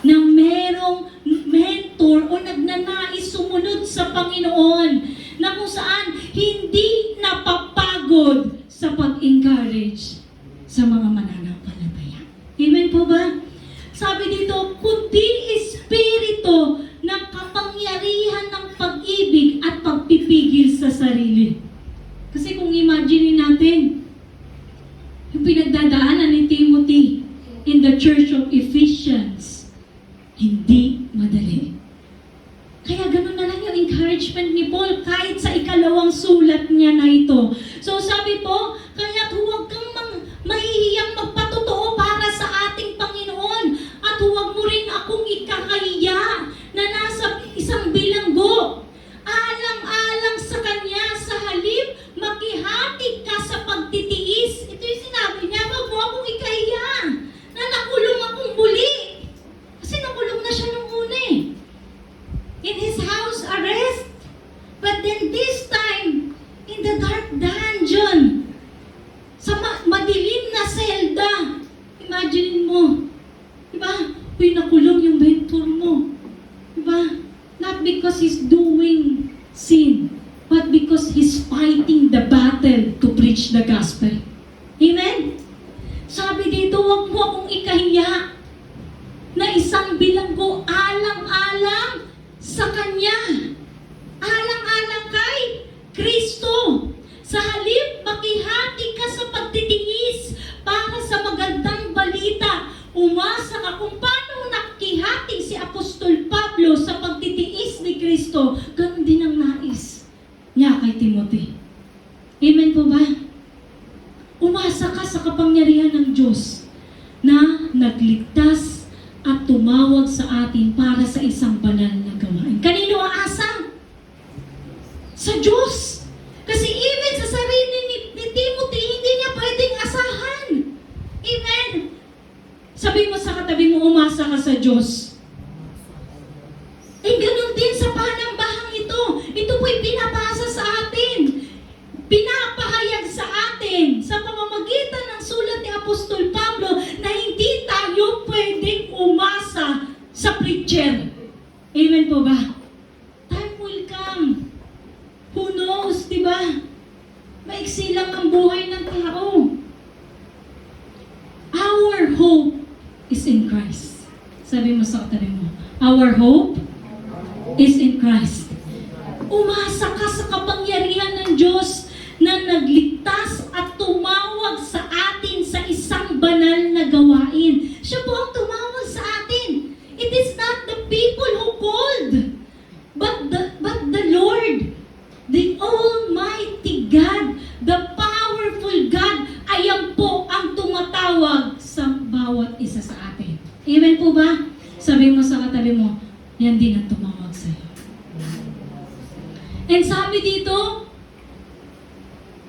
Na merong mentor o nagnanais sumunod sa Panginoon na kung saan hindi napapagod sa pag-encourage sa mga mananampalataya. Amen po ba? Sabi dito, kundi espiritu ng kapangyarihan ng pag-ibig at pagpipigil sa sarili. Kasi kung imagine natin, yung pinagdadaanan ni Timothy in the Church of Ephesians, hindi madali. Kaya ganun na lang yung encouragement ni Paul kahit sa ikalawang sulat niya na ito. So sabi po, kaya huwag kang mahihiyang magpatotoo para sa ating Panginoon at huwag mo rin akong ikakahiya na nasa isang bilanggo. Alang-alang sa Kanya, sa halip, makihati ka sa pagtitiis. Ito yung sinabi niya, huwag mo akong ikahiya na nakulong akong muli. Kasi nakulong na siya nung una eh. In his house arrest. But then this time, in the dark dungeon, sa madilim na selda. Imagine mo. Diba? Pinakulong yung mentor mo. Diba? Not because he's doing sin, but because he's fighting the battle to preach the gospel. Amen? Sabi dito, huwag mo akong ikahiya na isang bilanggo alang-alang sa Kanya. Alang-alang kay Kristo. Sa halip, makihati ka sa pagtitiis para sa magandang balita. Umasa ka kung paano nakihati si Apostol Pablo sa pagtitiis ni Kristo. Ganun din ang nais niya kay Timothy. Amen po ba? Umasa ka sa kapangyarihan ng Diyos na nagligtas at tumawag sa atin para sa isang banal na gawain. Kanino ang asa? Sa Diyos. Kasi even sa sarili ni Timothy, hindi niya pwedeng asahan. Amen. Sabi mo sa katabi mo, umasa ka sa Diyos. Eh, ganun din sa panambahang ito. Ito po'y pinapasa sa atin. Pinapahayag sa atin sa pamamagitan ng sulat ni Apostol Pablo na hindi tayo pwedeng umasa sa preacher. Amen po ba? Time will come. Who knows, di ba? Maiksi lang ang buhay ng tao. Our hope is in Christ. Sabi mo sa katabi mo, our hope is in Christ. Umasa ka sa kapangyarihan ng Diyos na nagligtas at tumawag sa atin sa isang banal na gawain. Siya po ang tumawag sa atin. It is not the people who called, but the Lord, the Almighty God, the powerful God, ayan po ang tumatawag sa bawat isa sa atin. Amen po ba? Sabi mo sa katabi mo, yan din ang tumawag sa iyo. And sabi dito,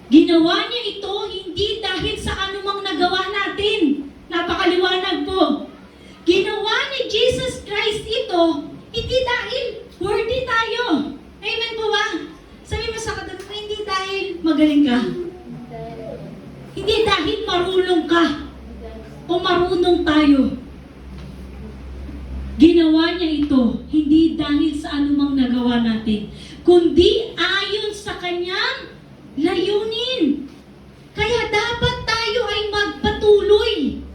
ginawa niya ito hindi dahil sa anumang nagawa natin. Napakaliwanag po. Ginawa ni Jesus Christ ito hindi dahil worthy tayo. Amen po ba? Sabi mo sa katabi mo, hindi dahil magaling ka. Hindi dahil marunong ka. O marunong tayo. Ginawa niya ito hindi dahil sa anumang nagawa natin, kundi ayon sa kanyang layunin. Kaya dapat tayo ay magpatuloy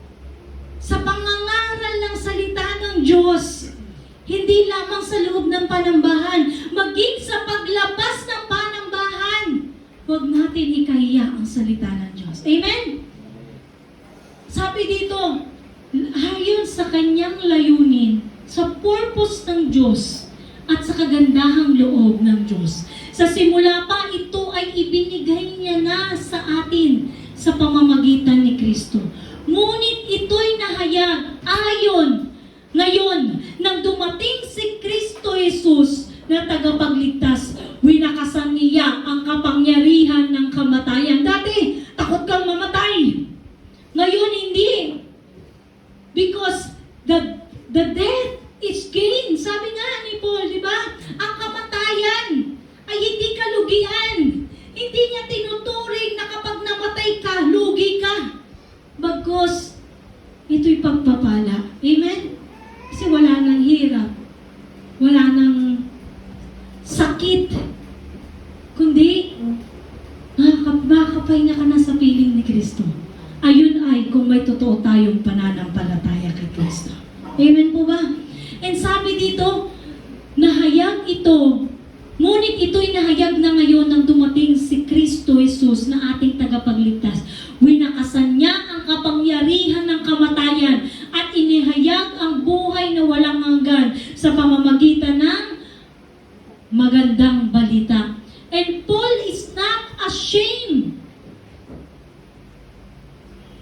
sa pangangaral ng salita ng Diyos. Hindi lamang sa loob ng panambahan, maging sa paglabas ng panambahan. Huwag natin ikahiya ang salita ng Diyos. Amen? Sabi dito, ayon sa kanyang layunin, sa purpose ng Diyos, at sa kagandahang loob ng Diyos. Sa simula pa, ito ay ibinigay niya na sa atin sa pamamagitan ni Kristo. Ngunit ito'y nahayag ayon ngayon nang dumating si Kristo Jesus na tagapagligtas, winakasan niya ang kapangyarihan ng kamatayan. Dati, takot kang mamatay. Ngayon, hindi. Because the death is gain. Sabi nga ni Paul, di ba? Ang kamatayan ay hindi kalugian. Hindi niya tinuturing na kapag namatay ka, lugi ka. Bagkus, ito'y pagpapala. Amen? Kasi wala nang hirap. Wala nang sakit. Kundi, makakapahinga ka na sa piling ni Kristo. Ayun ay kung may totoo tayong pananampalataya kay Kristo. Amen po ba? And sabi dito, nahayag ito. Ngunit ito'y nahayag na ngayon nang dumating si Kristo Jesus na ating tagapagligtas. Winakasan niya ang kapangyarihan ng kamatayan at inihayag ang buhay na walang hanggan sa pamamagitan ng magandang balita. And Paul is not ashamed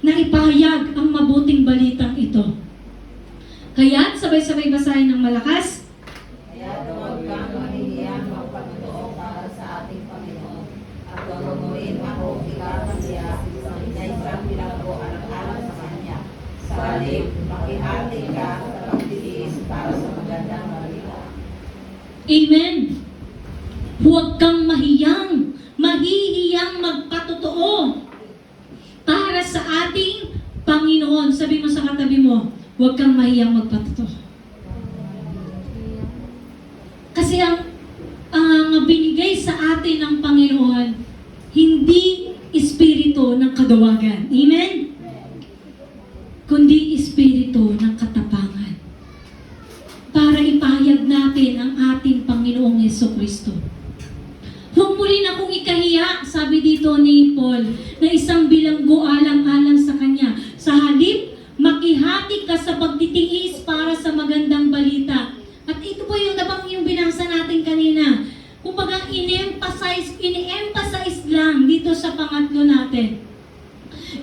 na ipahayag ang mabuting balitang ito. Kaya, sabay-sabay basahin ng malakas. Kaya huwag kang mahihiyang magpatotoo para sa ating Panginoon at gagawin ako ikakasya na isang bilanggo alang-alang sa Kanya. Sa halip, makihati ka sa pagtitiis para sa magandang balita. Amen. Huwag kang mahihiyang magpatotoo para sa ating Panginoon. Sabi mo sa katabi mo, huwag kang mahiyang magpatotoo. Kasi ang binigay sa atin ng Panginoon, hindi espiritu ng kadawagan. Amen? Kundi espiritu ng katapangan. Para ipahayag natin ang ating Panginoong Jesucristo. Huwag mo rin akong ikahiya, sabi dito ni Paul, na isang bilanggo alang-alang sa Kanya. Sa halip, makihati ka sa pagtitiis para sa magandang balita. At ito po yung binasa natin kanina. Kumbaga, ini-emphasize lang dito sa pangatlo natin.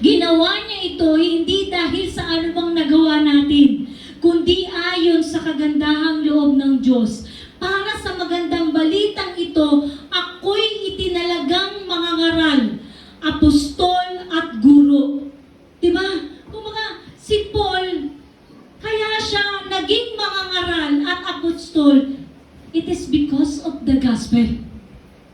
Ginawa niya ito hindi dahil sa anumang nagawa natin, kundi ayon sa kagandahang loob ng Diyos. Para sa magandang balitang ito, ako'y itinalagang mangangaral, apostol at guro. Diba? Kumbaga, si Paul, kaya siya naging mangangaral at apostol, it is because of the gospel.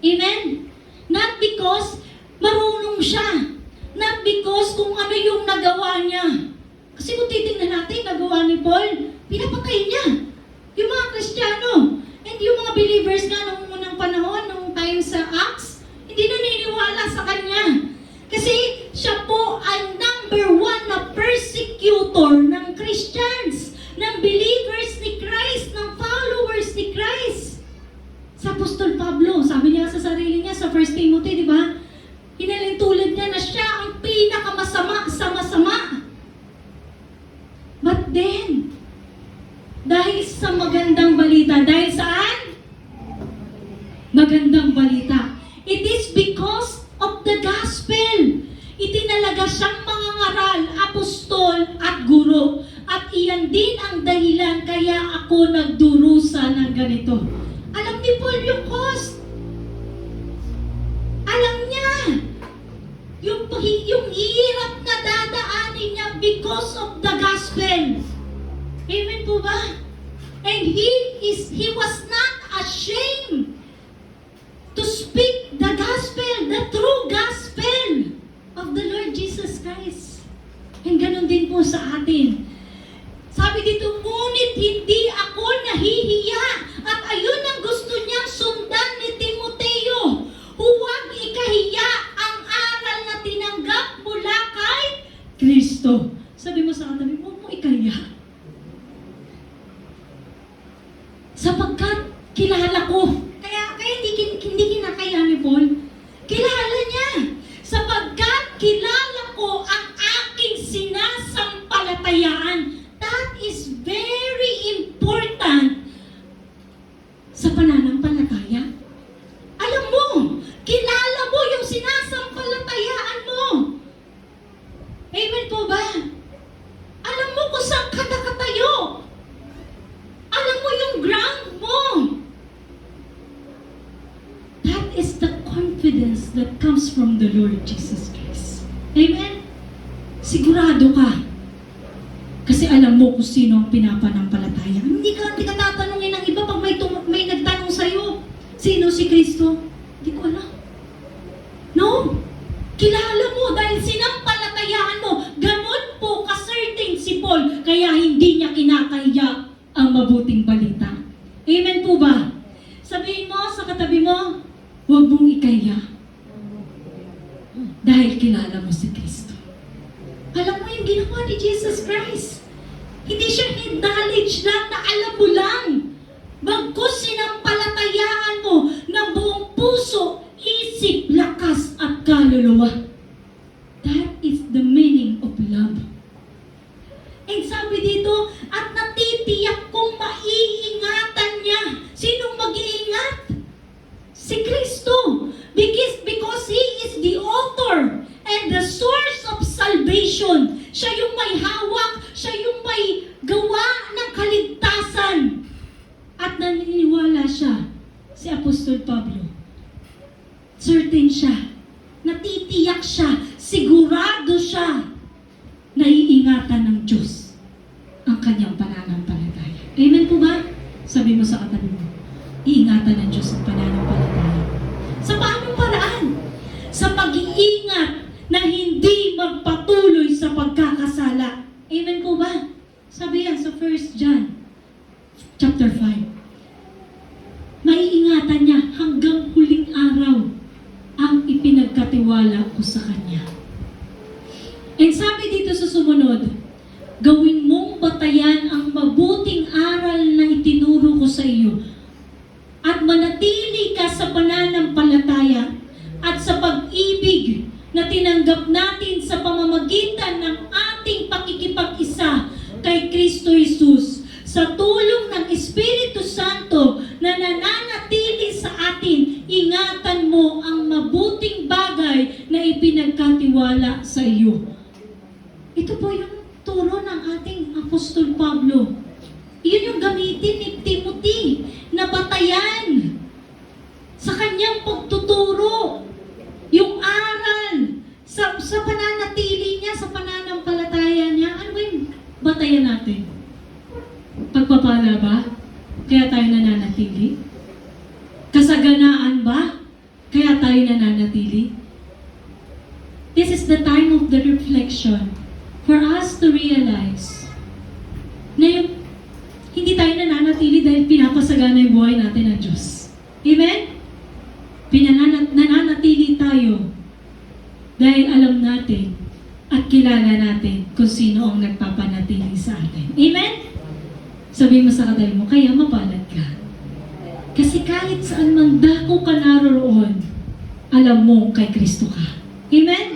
Amen? Not because marunong siya. Not because kung ano yung nagawa niya. Kasi kung titingnan natin, nagawa ni Paul, pinapatay niya yung mga Kristiyano. And yung mga believers nga nung unang panahon, nung time sa Acts, hindi naniniwala sa kanya. Kasi siya po ang number 1 na persecutor ng Christians, ng believers ni Christ, ng followers ni Christ. Sa Apostol Pablo, sabi niya sa sarili niya sa 1 Timothy, di ba? Inalintulad niya na siya ang pinakamasama sa masama. But then, dahil sa magandang balita, dahil saan? Magandang balita. It is because of the gospel. Itinalaga siyang mangangaral, apostol at guro. At iyan din ang dahilan kaya ako nagdurusa ng ganito. Alam ni Paul yung cost. because of the gospel. Amen po ba? And he was not ashamed to speak the gospel, the true gospel of the Lord Jesus Christ. And ganun din po sa atin. Sabi dito, ngunit hindi ako nahihiya. At ayun ang gusto niyang sundan ni Timoteo. Huwag ikahiya ang aral na tinanggap mula kay Kristo. Sabi mo sa katabi, huwag mo ikahiya. Sapagkat kilala ko. Kaya hindi kinakaya ni Paul. Kilala niya. Sapagkat kilala ko ang aking sinasampalatayaan. That is very important sa pananampalataya. Alam mo, kilala mo yung sinasampalatayaan mo. Amen po ba? Alam mo kung saan ka nakatayo. Alam mo yung ground mo. That is the confidence that comes from the Lord Jesus Christ. Amen? Sigurado ka. Kasi alam mo kung sino ang pinapanampalataya. Hindi ka tatanungin ng iba pag may nagtanong sa'yo. Sino si Kristo? Hindi ko alam. No. Kilala mo dahil sinampalatayaan mo. Ganon po ka-certain si Paul. Kaya hindi niya kinakahiya ang mabuting balita. Amen po ba? Sabihin mo sa katabi mo, huwag mong ikahiya. Dahil kilala mo si Kristo. Alam mo yung ginawa ni Jesus Christ. Hindi siya knowledge lang na alam mo lang. Bagkus sinampalatayaan mo ng buong puso, isip, lakas at kaluluwa. That is the meaning of love. And sabi dito, at natitiyak kong maiingatan niya. Sinong mag-iingat? Si Kristo. Because He is the author and the source of salvation. Siya yung may hawak, siya yung may gawa ng kaligtasan. At naniniwala siya, si Apostol Pablo. Certain siya, natitiyak siya, sigurado siya, naiingatan ng Diyos ang kanyang pananampalataya. Amen po ba? Sabi mo sa katabi mo, iingatan ng Diyos ang pananampalataya. Sa paanong paraan? Sa pag-iingat na hindi magpatuloy sa pagkakasala. Amen po ba? Sabi yan sa 1 John chapter 5. Maiingatan niya hanggang huling araw ang ipinagkatiwala ko sa Kanya. And sabi dito sa sumunod, gawin mong batayan ang mabuting aral na itinuro ko sa iyo at manatili ka sa pananampalataya at sa pag-ibig na tinanggap natin sa pamamagitan ng ating pakikipag-isa kay Kristo Jesus sa tulong ng Espiritu Santo na nananatili sa atin. Ingatan mo ang mabuting bagay na ipinagkatiwala sa iyo. Ito po yung turo ng ating Apostol Pablo. Iyon yung gamitin ni Timothy na batayan sa kanyang pagtuturo. Yung aral sa pananatili niya, sa pananampalataya niya. Ano ba yung batayan natin? Pagpapala ba? Kaya tayo nananatili? Kasaganaan ba? Kaya tayo nananatili? This is the time of the reflection for us to realize na yung hindi tayo nananatili dahil pinapasagana yung buhay natin ng Diyos. Amen? Nananatili tayo dahil alam natin at kilala natin kung sino ang nagpapanatili sa atin. Amen? Sabi mo sa katabi mo, kaya mapalad ka. Kasi kahit saan mang dako ka naroon, alam mo kay Kristo ka. Amen?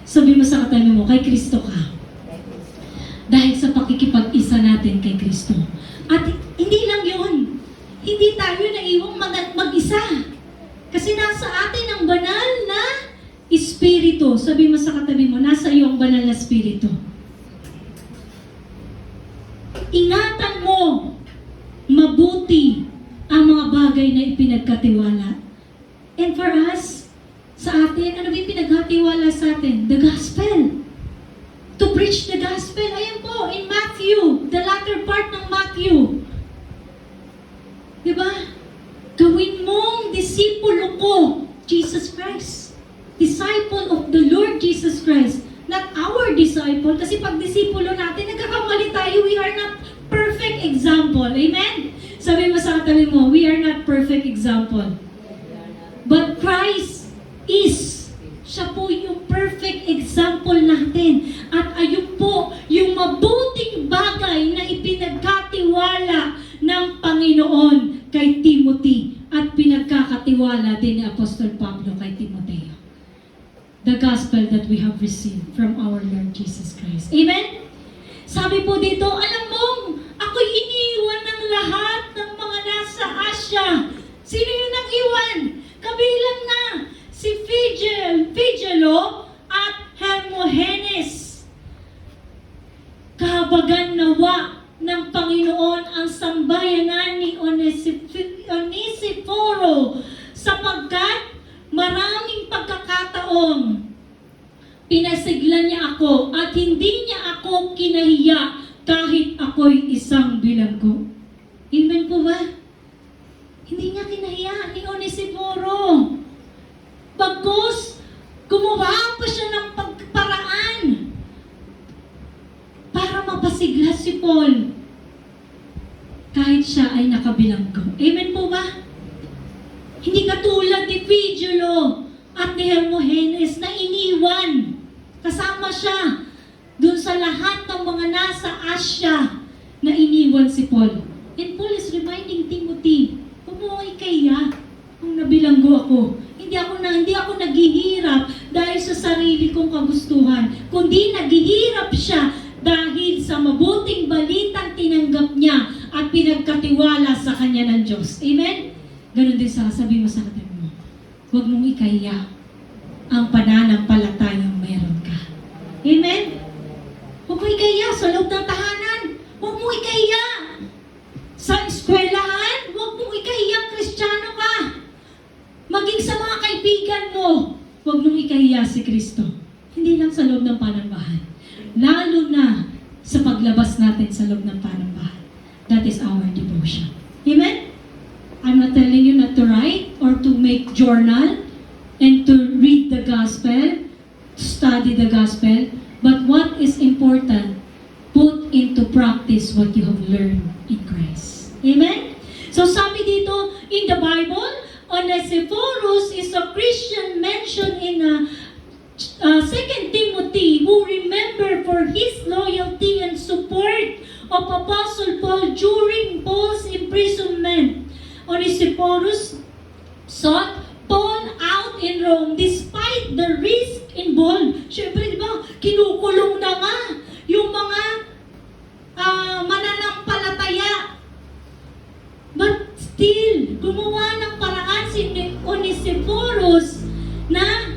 Sabi mo sa katabi mo, kay Kristo ka. Dahil sa pakikipag-isa natin kay Kristo. At hindi lang yun. Hindi tayo naiwang mag-isa. Kasi nasa atin ang banal na Espiritu. Sabi mo sa katabi mo, nasa iyo ang banal na Espiritu. Ingatan mo mabuti ang mga bagay na ipinagkatiwala. And for us, sa atin, ano ba yung pinaghatiwala sa atin? The gospel. to preach the gospel. Ayan po, in Matthew, the latter part ng Matthew. Diba? Gawin mong disipulo ko, Jesus Christ. Disciple of the Lord Jesus Christ. Not our disciple. Kasi pag disipulo natin, nagkakamali tayo. We are not perfect example. Amen? Sabi mo sa katabi mo, we are not perfect example. But Christ is. Siya po yung perfect example natin. At ayun po, yung mabuting bagay na ipinagkatiwala ng Panginoon kay Timothy at pinagkakatiwala din ni Apostol Pablo kay Timoteo. The gospel that we have received from our Lord Jesus Christ. Amen? Sabi po dito, alam mong ako'y iniwan ng lahat ng mga nasa Asya. Sino yung nag-iwan? Kabilang na si Phygelo at Hermogenes. Kahabagan nawa ng Panginoon ang sambayanan ni Onesiforo sapagkat maraming pagkakataong pinasiglan niya ako at hindi niya ako kinahiya kahit ako'y isang bilanggo. Amen po ba? Hindi niya kinahiya ni Onesiforo. Bagkus, gumawa pa siya ng pagparaan para mapasigla si Paul kahit siya ay nakabilanggo. Amen po ba? Hindi katulad ni Phygelo at ni Hermogenes na iniwan. Kasama siya dun sa lahat ng mga nasa Asya na iniwan si Paul. And Paul is reminding Timothy, umuwi kaya kung nabilanggo ako. Hindi ako naghihirap dahil sa sarili kong kagustuhan, kundi naghihirap siya dahil sa mabuting balitang tinanggap niya at pinagkatiwala sa kanya ng Diyos. Amen? Ganon din sabi mo sa katabi mo, huwag mong ikahiya ang pananampalatayang meron ka. Amen? Huwag mong ikahiya sa loob ng tahanan. Huwag mong ikahiya sa eskwelahan. Huwag mong ikahiya Kristiyano ka. Maging sa mga kaibigan mo, huwag mong ikahiya si Kristo. Hindi lang sa loob ng panambahan. Lalo na sa paglabas natin sa loob ng panambahan. That is our devotion. Amen? I'm not telling you not to write or to make journal and to read the gospel, study the gospel, but what is important, put into practice what you have learned in Christ. Amen? So sabi dito in the Bible, Onesiphorus is a Christian mentioned in 2 Timothy who remember for his loyalty and support of Apostle Paul during Paul's imprisonment. Onesiphorus sought Paul out in Rome despite the risk involved. Siyempre, di ba, kinukulong na nga yung mga mananampalataya. But still, gumawa ng paraan si Onesiphorus na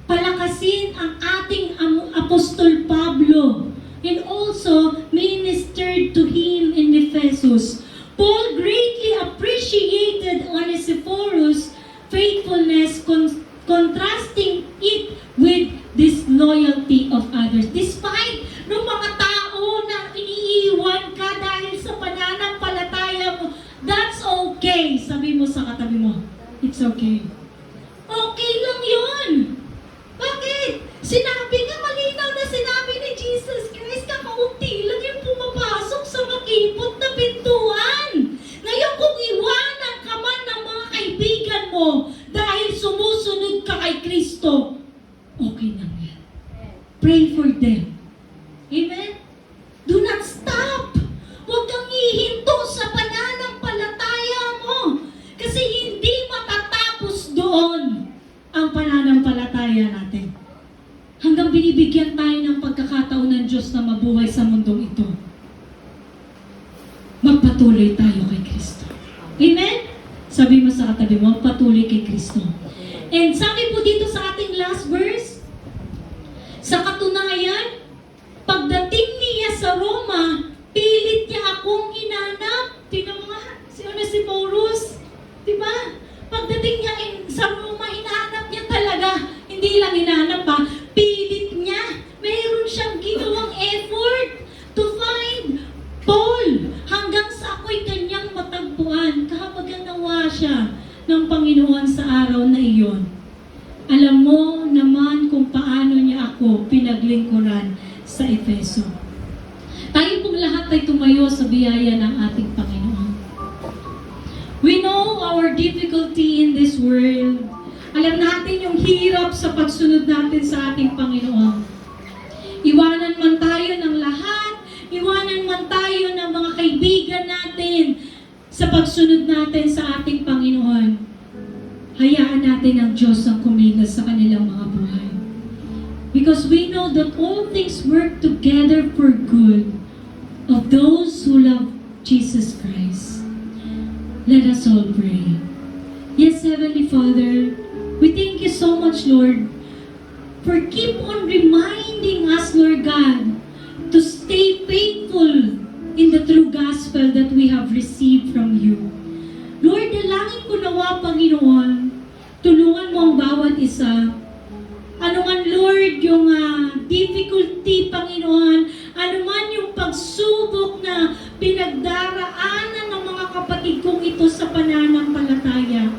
palakasin ang ating Apostol Pablo and also ministered to him in Ephesus. Paul greatly appreciated Onesiphorus' faithfulness, contrasting it with disloyalty of others. Despite ng mga tao na iniiwan ka dahil sa pananampalataya mo, that's okay. Sabi mo sa katabi mo, it's okay. Okay lang yun. Bakit? Sinabi nga, malinaw na sinabi ni Jesus Christ, kakaunti lang yung pumapasok sa makipot na pintuan. Ngayon kung iwanan ka man ng mga kaibigan mo dahil sumusunod ka kay Kristo, okay lang yan. Pray for them. Amen? Do not stop. Huwag kang hihinto sa pananampalataya mo. Kasi hindi matatapos doon ang pananampalataya natin. Hanggang binibigyan tayo ng pagkakataon ng Diyos na mabuhay sa mundong ito. Magpatuloy tayo kay Kristo. Amen? Sabi mo sa katabi mo, magpatuloy kay Kristo. And sabi po dito sa ating last verse, sa katunayan, pagdating niya sa Roma, pilit niya akong hinanap. Tingnan mo nga, si Onesiphorus. Diba? Pagdating niya sa Roma, hinahanap niya talaga. Hindi lang hinahanap pa, pilit niya. Mayroon siya ng Panginoon sa araw na iyon. Alam mo naman kung paano niya ako pinaglingkuran sa Efeso. Tayo pong lahat ay tumayo sa biyaya ng ating Panginoon. We know our difficulty in this world. Alam natin yung hirap sa pagsunod natin sa ating Panginoon. Iwanan man tayo ng lahat, iwanan man tayo ng mga kaibigan natin sa pagsunod natin sa ating Panginoon. Hayaan natin ang Diyos ang kumilos sa kanilang mga buhay. Because we know that all things work together for good of those who love Jesus Christ. Let us all pray. Yes, Heavenly Father, we thank you so much, Lord, for keep on reminding us, Lord God, to stay faithful in the true gospel that we have received from you. Lord, dalangin ko nawa, Panginoon, tulungan mo ang bawat isa. Ano man, Lord, yung difficulty, Panginoon, ano man yung pagsubok na pinagdaraanan ng mga kapatid kong ito sa pananampalataya.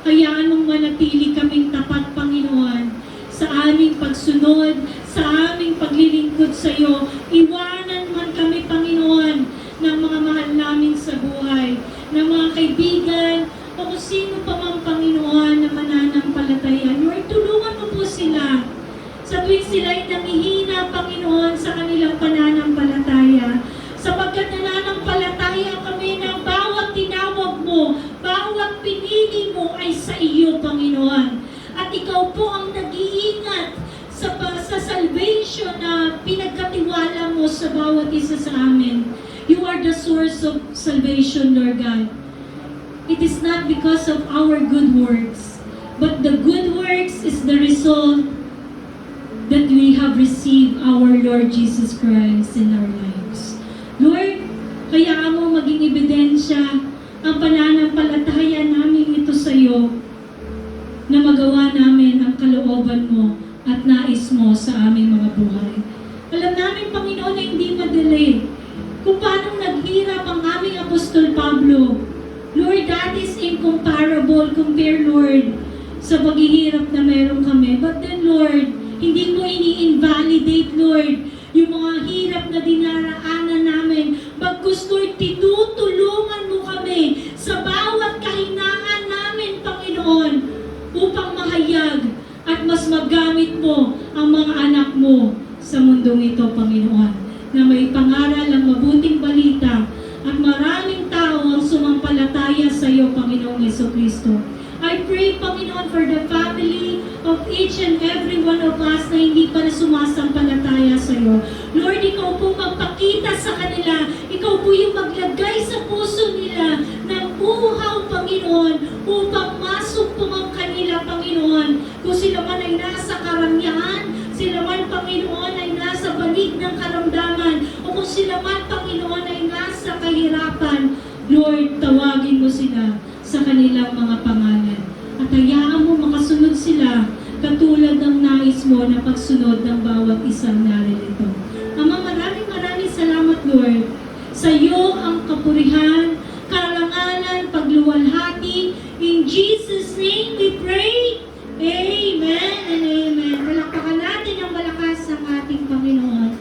Hayaan mong manatili kaming tapat, Panginoon, sa aming pagsunod, sa aming paglilingkod sa iyo. Iwanan man kami, Panginoon, ng mga mahal namin sa buhay, ng mga kaibigan, o kung sino pa mang Panginoon na mananampalataya. Lord, tulungan mo po sila sa tuwing sila'y nangihina, Panginoon, sa kanilang pananampalataya. Sapagkat nananampalataya kami ng bawat tinawag mo, bawat pinili mo ay sa iyo, Panginoon. At ikaw po ang nag-iingat sa salvation na pinagkatiwala mo sa bawat isa sa amin. You are the source of salvation, Lord God. It is not because of our good works, but the good works is the result that we have received our Lord Jesus Christ in our lives. Lord, hayaan mo maging ebidensya ang pananampalataya namin ito sa iyo na magawa namin ang kalooban mo at nais mo sa aming mga buhay. Alam namin, Panginoon, na hindi madali kung paano naghirap ang aming Apostol Pablo. Lord, that is incomparable compare, Lord, sa paghihirap na meron kami. But then, Lord, hindi mo ini-invalidate, Lord, yung mga hirap na dinaraanan namin. Bagkus, Lord, tinutulungan mo kami sa bawat kahinaan namin, Panginoon, upang mahayag at mas magamit mo ang mga anak mo sa mundong ito, Panginoon, na may pangaral ang mabuting balita at maraming tao ang sumampalataya sa iyo, Panginoong Jesucristo. I pray, Panginoon, for the family of each and every one of us na hindi pa na sumasampalataya sa iyo. Lord, ikaw po magpakita sa kanila. Ikaw po yung maglagay sa puso nila ng uhaw, Panginoon, upang masok po ang kanila, Panginoon. Kung sila man ay nasa karangyaan, sila man, Panginoon, ay nasa banig ng karamdaman, o kung sila man, Panginoon, ay nasa kahirapan, Lord, tawagin mo sila sa kanilang mga pangalan. At hayaan mo makasunod sila katulad ng nais mo na pagsunod ng bawat isang naririto. Ama, maraming salamat, Lord. Sa iyo ang kapurihan, karangalan, pagluwalhati. In Jesus' name we pray. Amen and amen. Palakpakan natin ang malakas ng ating Panginoon.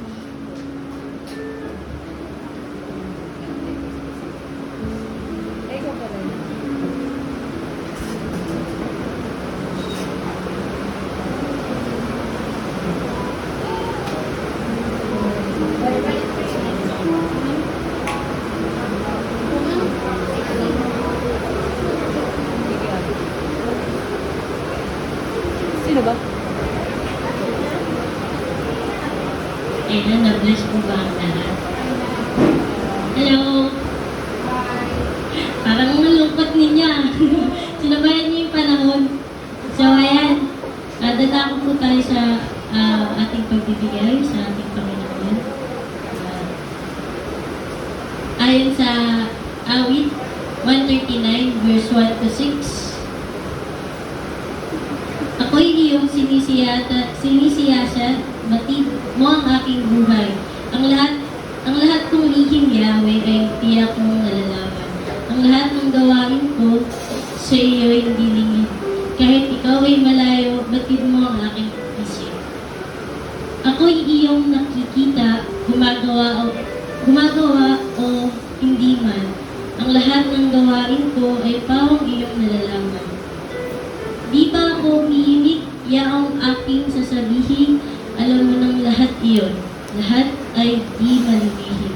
Sino ba? Ayan, na-bless po ba ang lahat? Hello! Parang malungkot ninyo. Sinabayan niyo yung panahon. So, ayan. Dadako po tayo sa ating pagbibigay sa ating Panginoon. Ayon sa awit 139, verse 1 to 6. Ako'y iyong sinisiyasat, batid mo ang aking buhay. Ang lahat kong lihim, Yahweh, ay tiyak mong nalalaman. Ang lahat ng gawain ko sa iyo hindi lingid. Kahit ikaw ay malayo, batid mo ang aking isip. Ako'y iyong nakikita, gumagawa o hindi man. Ang lahat ng gawain ko ay pawang iyong nalalaman. Di ba ako umiimik, yaong aking sasabihin, alam mo ng lahat iyon. Lahat ay di malilihim.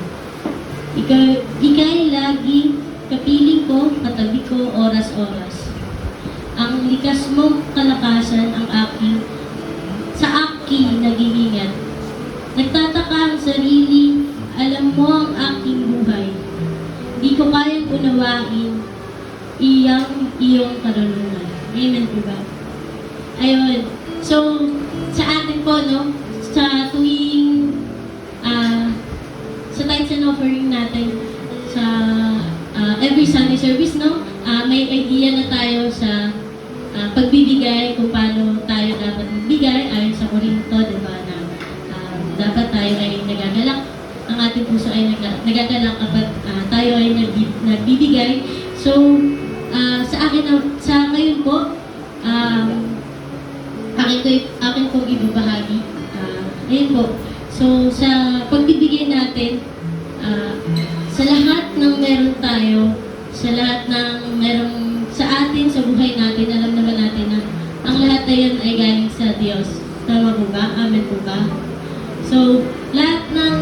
Ika'y laging kapiling ko, katabi ko, oras-oras. Ang likas mong kalakasan sa aking nag-iingat. Nagtataka ang sarili, alam mo ang aking buhay. Di ko kayang unawain iyong karunungan. Amen po ba? Ayun. So, sa atin po, no, sa tuwing, sa tithes and offering natin, sa every Sunday service, no, may idea na tayo sa pagbibigay, kung paano tayo dapat magbigay, ayon sa Korinto, di ba, na dapat tayo ay nagagalak, ang ating puso ay nagagalak kapag tayo ay nagbibigay. So, sa ngayon po, akin pong ibabahagi. Ayun po. So, sa pagbibigay natin, sa lahat ng meron tayo, sa lahat ng meron sa atin, sa buhay natin, alam naman natin na ang lahat na yun ay galing sa Diyos. Tama po ba? Amen po ba? So, lahat ng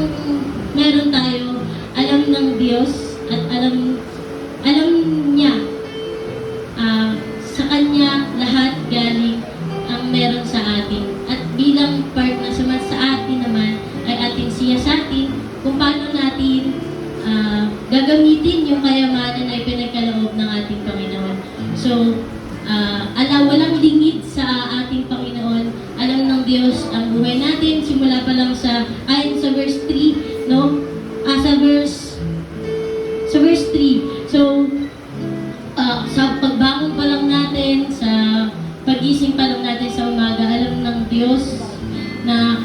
meron tayo, alam ng Diyos at alam niya. Sa Kanya lahat galing ang meron sa atin. At bilang part na sa atin naman, ay ating siya sa atin kung paano natin gagamitin yung kayamanan na ipinagkaloob ng ating Panginoon. So, walang lingid sa ating Panginoon. Alam ng Diyos ang buhay natin, simula pa lang ayon sa verse 3, no? Sa verse 3. So, sa pagbangon pa lang natin, sa pagising pa lang natin sa umaga, alam ng Diyos na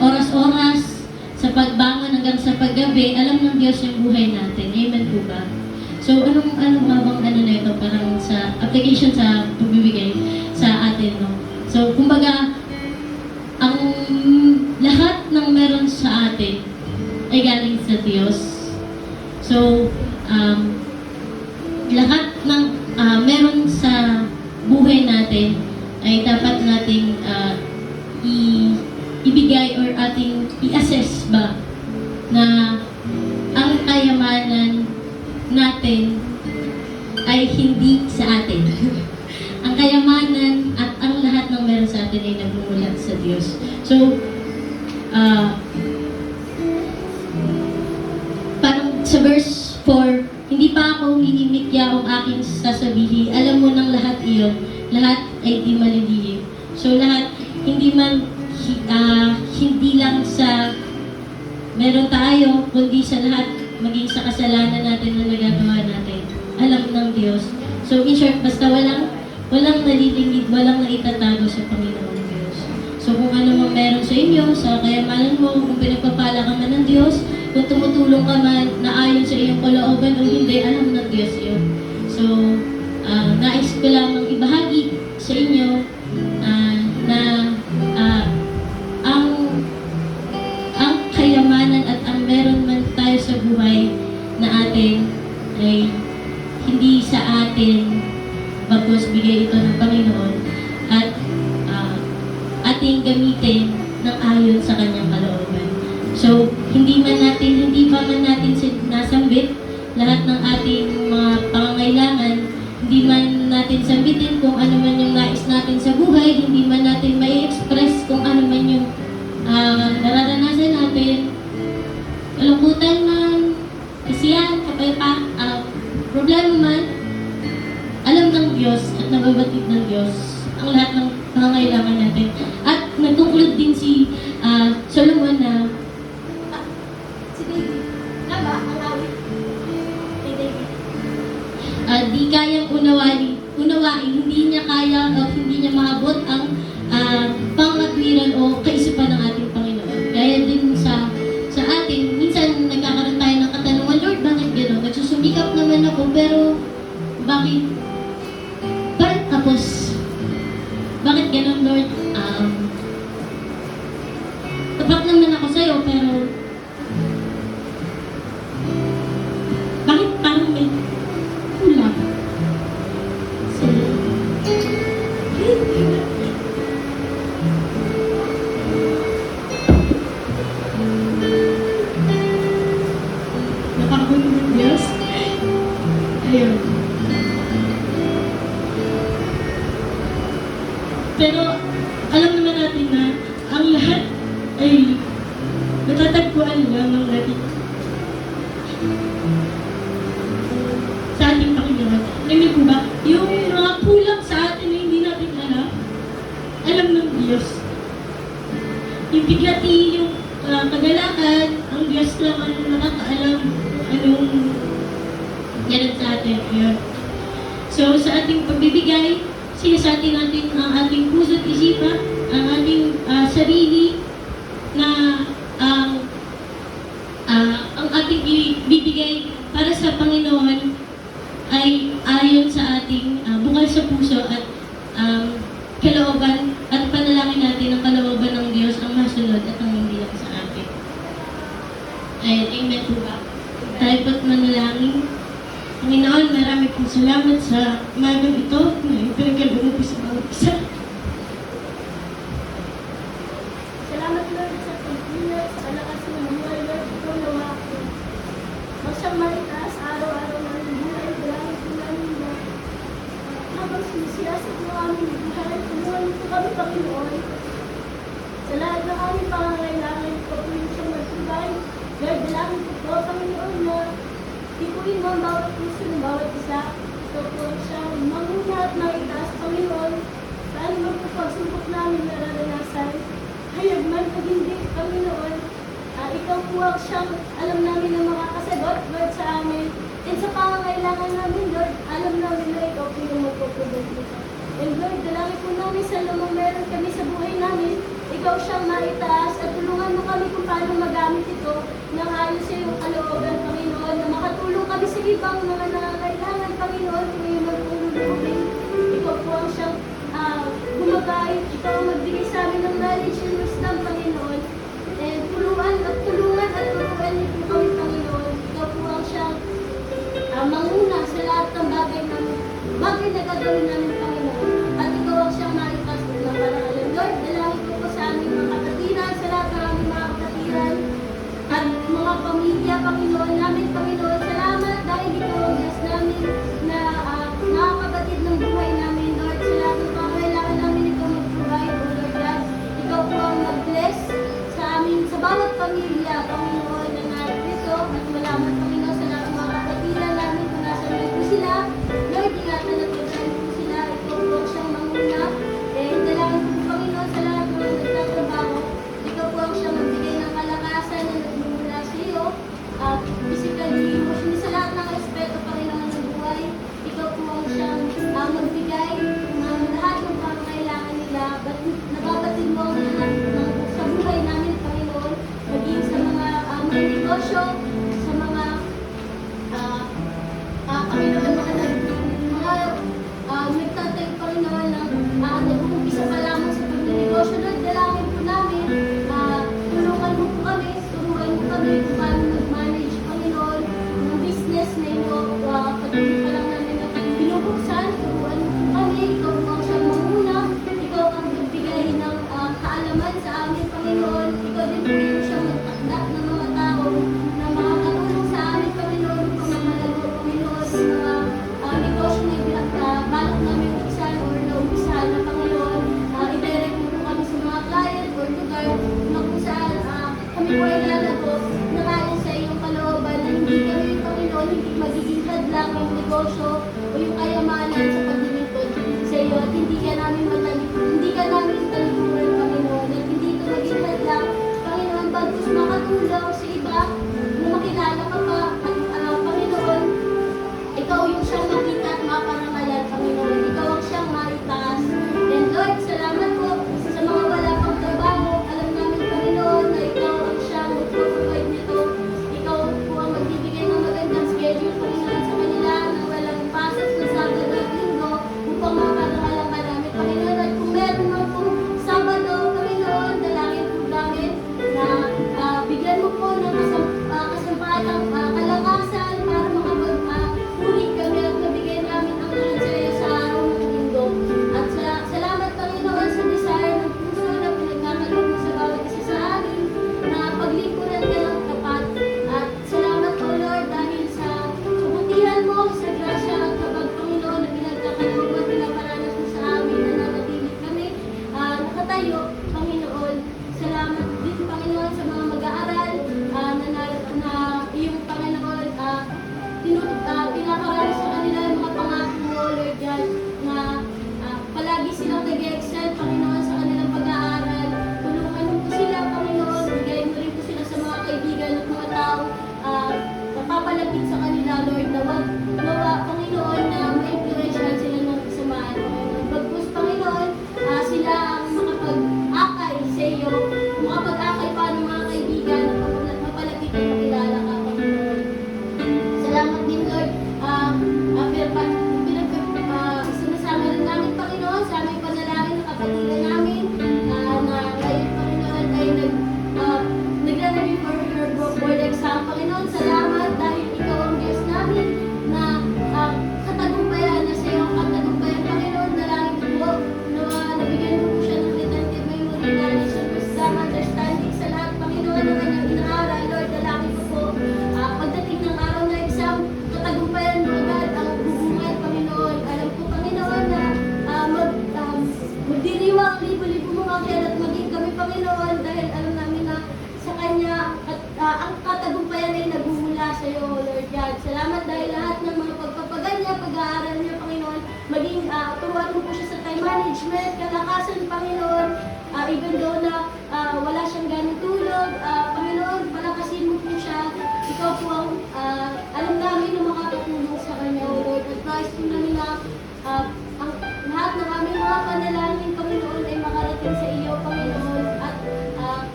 oras-oras, sa pagbangon hanggang sa paggabi, alam ng Diyos yung buhay natin. Amen po ba? So, anong mabang na ito? Parang sa application sa pagbibigay sa atin, no? So, kumbaga, ang lahat ng meron sa atin ay galing sa Diyos. So, lahat ng meron sa buhay natin ay dapat nating ibigay or ating i-assess ba na ang kayamanan natin ay hindi sa atin. Ang kayamanan at ang lahat ng meron sa atin ay nagmumula sa Diyos. So, parang sa verse 4, hindi pa ako hinimikya ang aking sasabihin. Alam mo ng lahat iyon. Lahat ay di malilihim. So, lahat, hindi lang sa meron tayo, kundi sa lahat, maging sa kasalanan natin na nagagawa natin. Alam ng Diyos. So, in short, basta walang nalilingid, walang naitatago sa Panginoon Diyos. So, kung ano mang meron sa inyo, sa kayamanan mo, kung pinagpapala ka man ng Diyos, kung tumutulong ka man na ayon sa iyong kalooban o hindi, alam ng Diyos yun. So, nais ko lamang ibahagi sa inyo na ang kayamanan at ang meron man tayo sa buhay na atin ay hindi sa atin, bagkus bigay ito ng Panginoon at ating gamitin ng ayon sa kanyang kalooban. So, hindi pa man natin nasambit lahat ng ating mga pangangailangan, hindi man natin sambitin kung ano man yung nais natin sa buhay, hindi man natin may express kung ano man yung nararanasan natin, kalungkutan man, kasiyan, problema man, alam ng Diyos at nababatid ng Diyos ang lahat ng pangangailangan natin. At nag-conclude din si Solomon na si David, tama, ang awit kay David. Di kayang unawain, hindi niya kaya o hindi niya maabot ang pangatwiran o kaisipan ng ating Panginoon. Kaya din sa atin, minsan nagkakaroon tayo ng katanungan, Lord, bakit gano'n? Nagsusumikap naman ako, pero bakit Pero alam naman natin na ang lahat ay matatagpuan lamang natin sa ating Panginoon. Alam niyo po ba, yung mga kulang sa atin na hindi natin alam ng Diyos. Yung bigati, yung kagalakan, ang Diyos lang ang nakakaalam anong ganun sa atin. Yun. So, sa ating pagbibigay, sinasati natin ang ating puso't isipan, ang ating sarili, na ang ating ibibigay para sa Panginoon ay ayon sa ating bukal sa puso at kalooban at panalangin natin ang kalooban ng Diyos ang masunod at ang hindi lang sa atin. Ayun, amen po ba? Tayo po't manalangin. Panginoon, marami pong salamat sa umagang ito na ipinagkaloob mo po sa bawat isa. Salamat Lord sa pagbilang, sa kalakas ng buhay Lord, ikaw nawa ako. Magsiyang malitaas araw-araw ng buhay, dalangin ko namin na habang sinisiyasat mo aming buhay, tulungan mo kami Panginoon. Sa lahat ng aming pangangailangan, patuloy siyang magbigay. Lord, dalangin ko po Panginoon na tipuin mo ang bawat puso ng bawat isa. Ikaw po siyang manguna at maitaas Panginoon. Saan mo po pagsubok namin nararanasan? Hayag man o hindi, Panginoon, ikaw po ang siyang alam namin ng mga kasagot, Lord, sa amin. And sa pangangailangan namin, Lord, alam namin na ikaw po yung magpapagod nito. And Lord, dalangin po namin sa lumang meron kami sa buhay namin, ikaw siyang maitaas at tulungan mo kami kung paano magamit ito ng ayon sa iyong kalooban, Panginoon, na makatulong kami sa ibang mga nangangailangan, Panginoon, kung iyong magpulong. Ikaw po ang siyang gumagay, ikaw ang magbigay sa amin ng knowledge and wisdom, Panginoon. And tulungan niyo po kami, Panginoon. Ikaw po ang siyang manguna sa lahat ng bagay na gagawin namin, Panginoon. At ikaw ang siyang malipas ng parangalan. Lord, dalangin ko po sa aming mga kapatiran, sa lahat ng aming mga kapatiran, at mga pamilya, Panginoon namin, Panginoon. Salamat dahil ikaw ang Diyos namin na nakakabatid ng buhay namin, Lord. Sa lahat ng pangangailangan namin, ikaw mag-provide, O Lord God. Ikaw po ang mag-bless sa amin, sa bawat pamilya, Panginoon, na narito. At malaman, Panginoon, sa lahat ng mga kapatiran namin kung nasa may po sila. Lord, ingatan at pagkain po sila. Ikaw po ang siyang manguna. And dalangin po, Panginoon, sa lahat ng mga nagtatrabaho. Ikaw po ang siyang magbigay ng kalakasan na nagmumula sa iyo. encouragement, kalakasan, Panginoon. Even though na wala siyang ganong tulog, Panginoon, palakasin mo po siya. Ikaw po ang alam namin na makakatulong sa kanya, O Lord. At nais po namin na ang lahat ng aming mga panalangin, Panginoon, ay makarating sa iyo, Panginoon. At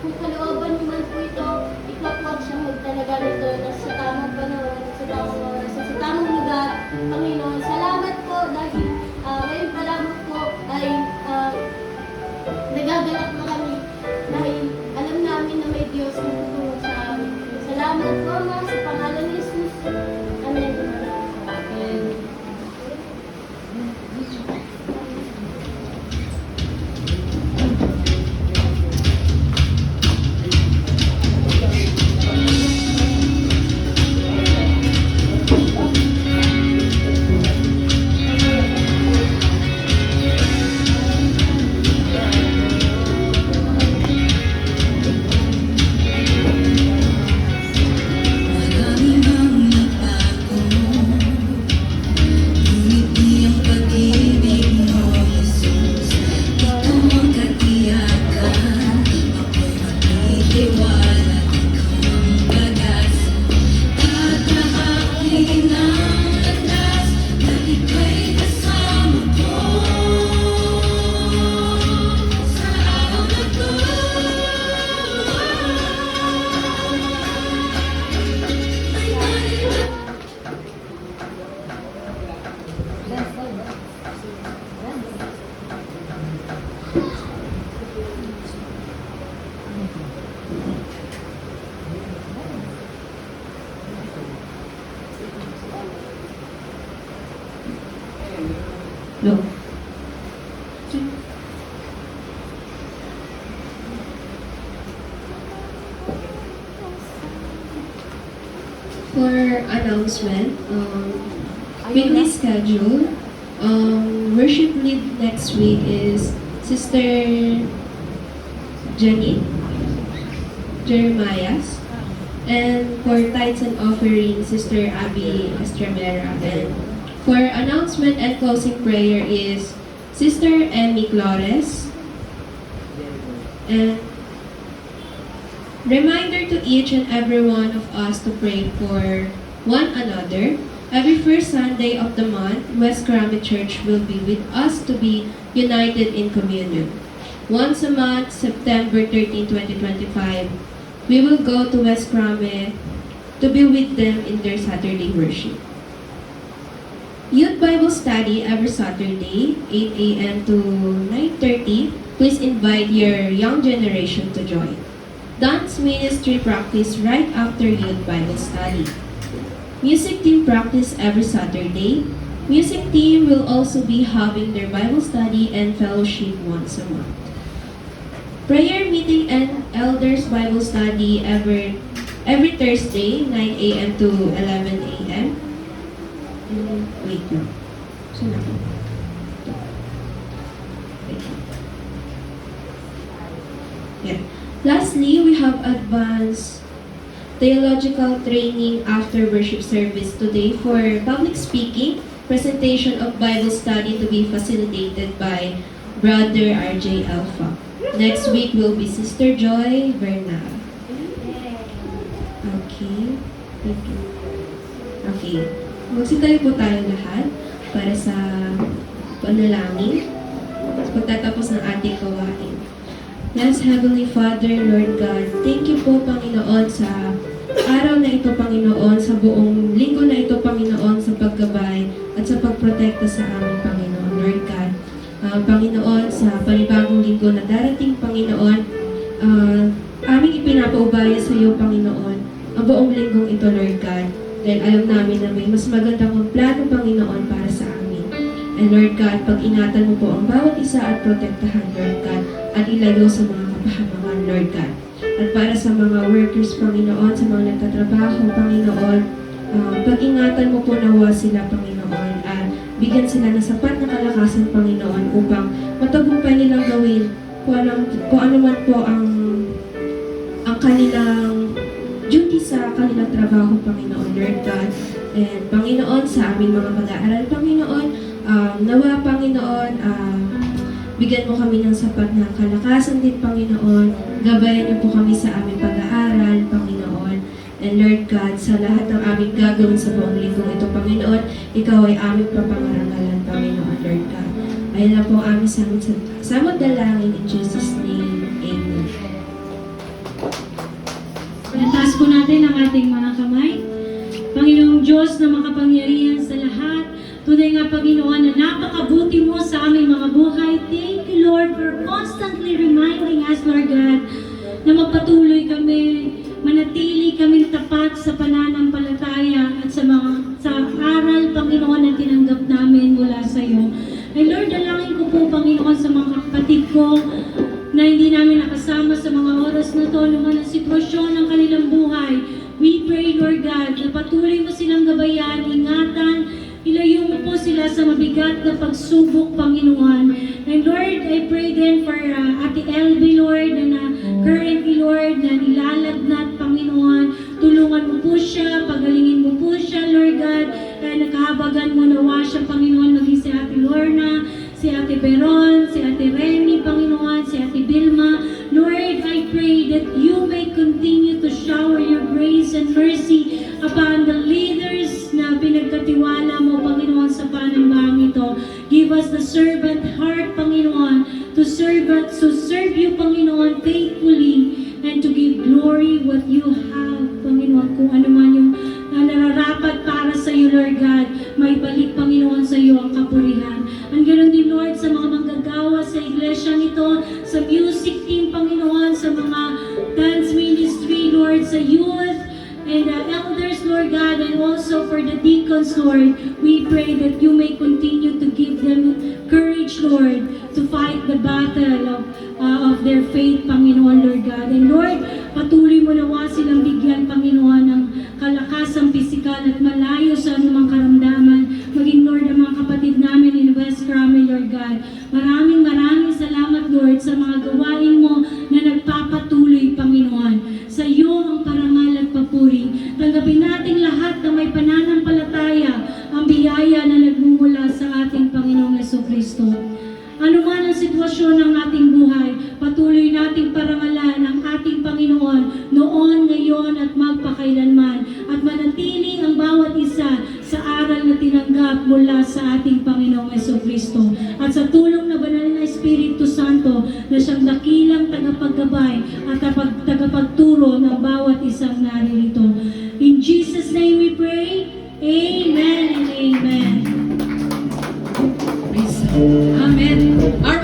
kung kalooban mo man po ito, ikaw po ang siyang magtalaga nito na sa tamang panahon, sa tamang oras, sa tamang lugar, Panginoon. Salamat po dahil ngayon pa lamang po ay nagagalak na kami dahil alam namin na may Diyos na tutulong sa amin. Salamat po, Ama, sa pangalan ni Jesus. Amen. Marami bang nagbago? Ngunit di ang pag-ibig mo, Jesus. Ikaw ang katiyakan. Ako'y magtitiwala, ikaw ang pag-asa. Tatahakin ang landas na ika'y kasama ko. Sa araw na to, No. For announcement, weekly schedule, worship lead next week is Sister Jenny Jeremias, and for tithes and offering, Sister Abby Estremera, and for announcement and closing prayer is Sister Emmy Flores, and reminder to each and every one of us to pray for one another. Every first Sunday of the month, West Karami Church will be with us to be united in communion. Once a month, September 13, 2025, we will go to West Karami to be with them in their Saturday worship. Youth Bible Study every Saturday, 8 a.m. to 9:30. Please invite your young generation to join. Dance ministry practice right after Youth Bible Study. Music team practice every Saturday. Music team will also be having their Bible study and fellowship once a month. Prayer meeting and elders Bible study every Thursday, 9 a.m. to 11 a.m. Wait lang. Saan ako? Wait lang. Yeah. Lastly, we have advanced theological training after worship service today for public speaking, presentation of Bible study to be facilitated by Brother RJ Alpha. Next week will be Sister Joy Bernal. Okay. Thank you. Okay. Magsitayo po tayo lahat para sa panalangin. Pagtatapos ng ating gawain. Yes, Heavenly Father, Lord God, thank you po, Panginoon, sa araw na ito, Panginoon, sa buong linggo na ito, Panginoon, sa paggabay at sa pagprotekta sa amin, Panginoon, Lord God. Panginoon, sa panibagong linggo na darating, Panginoon, aming ipinapaubaya sa iyo, Panginoon, ang buong linggong ito, Lord God. Dahil alam namin na may mas magandang plano, Panginoon, para sa amin. And Lord God, pag-ingatan mo po ang bawat isa at protektahan, Lord God, at ilayo sa mga kapahamangan, Lord God. At para sa mga workers, Panginoon, sa mga nagtatrabaho, Panginoon, pag-ingatan mo po nawa sila, Panginoon, at bigyan sila ng sapat na kalakasan, Panginoon, upang matagumpay nilang gawin kung ano man po ang kanilang duty sa kanilang trabaho, Panginoon, Lord God. And Panginoon, sa aming mga pag-aaral, Panginoon, nawa, Panginoon, bigyan mo kami ng sapat na kalakasan din, Panginoon. Gabayan niyo po kami sa aming pag-aaral, Panginoon. And Lord God, sa lahat ng aming gagawin sa buong linggong ito, Panginoon, Ikaw ay aming papangarangalan, Panginoon, Lord God. Ayun na po ang aming samot dalangin in Jesus' name. Amen. Nataas po natin ang ating mga kamay. Panginoong Diyos na makapangyarihan sa lahat, tunay nga Panginoon na napakabuti mo sa aming mga buhay. Thank you Lord for constantly reminding us, Lord God, na magpatuloy kami, manatili kaming tapat sa pananampalataya at sa aral, Panginoon, na tinanggap namin mula sa iyo. Ay Lord, dalangin ko po, Panginoon, sa mga kapatid ko na hindi namin nakasama sa mga oras na to, naman ang sitwasyon ng kanilang buhay. We pray, Lord God, na patuloy mo silang gabayan, ingatan, ilayo mo po sila sa mabigat na pagsubok, Panginoon. And Lord, I pray then for Ate LB, Lord, na currently, Lord, na nilalagnat, Panginoon. Tulungan mo po siya, pagalingin mo po siya, Lord God. Kaya nakahabagan mo nawa siya, Panginoon, maging si Ate Lorna, si Ate Beron, si Ate Remy, Panginoon, si Ate Vilma. Lord, I pray that you may continue to shower your grace and mercy upon the leaders na pinagkatiwala mo, Panginoon, sa panambahang ito. Give us the servant heart, Panginoon, to serve you, Panginoon, faithfully, and to give glory what you have, Panginoon, kung ano man yung nararapat para sa iyo, Lord God, may balik, Panginoon, sa iyo ang kapurihan. Ang ganoon din, Lord, sa mga manggagawa sa iglesia nito, sa music team, Panginoon, sa mga dance ministry, Lord, sa youth, and elders, Lord God, and also for the deacons, Lord, we pray that you may continue to give them courage, Lord, to fight the battle of their faith, Panginoon, Lord God. And Lord, patuloy mo nawa silang bigyan, Panginoon, ng kalakasang pisikal at malayo sa anumang karamdaman. Maging, Lord, ang mga kapatid namin in West Crame, Lord God. Maraming salamat, Lord, sa mga gawain mo na nagpapatuloy, Panginoon. Sa iyo ang parangal at papuri. Tanggapin natin lahat na may pananampalataya ang biyaya na nagmumula sa ating Panginoong Jesucristo. Ano man ang sitwasyon ng ating buhay, patuloy nating parangalan ang ating Panginoon noon, ngayon at magpakailanman, at manatili ang bawat isa sa aral na tinanggap mula sa ating Panginoong Jesucristo. At sa tulong na banal na Espiritu Santo na siyang dakilang tagapaggabay at tagapagturo ng bawat isang naririto. In Jesus' name we pray. Amen and amen. Amen. Our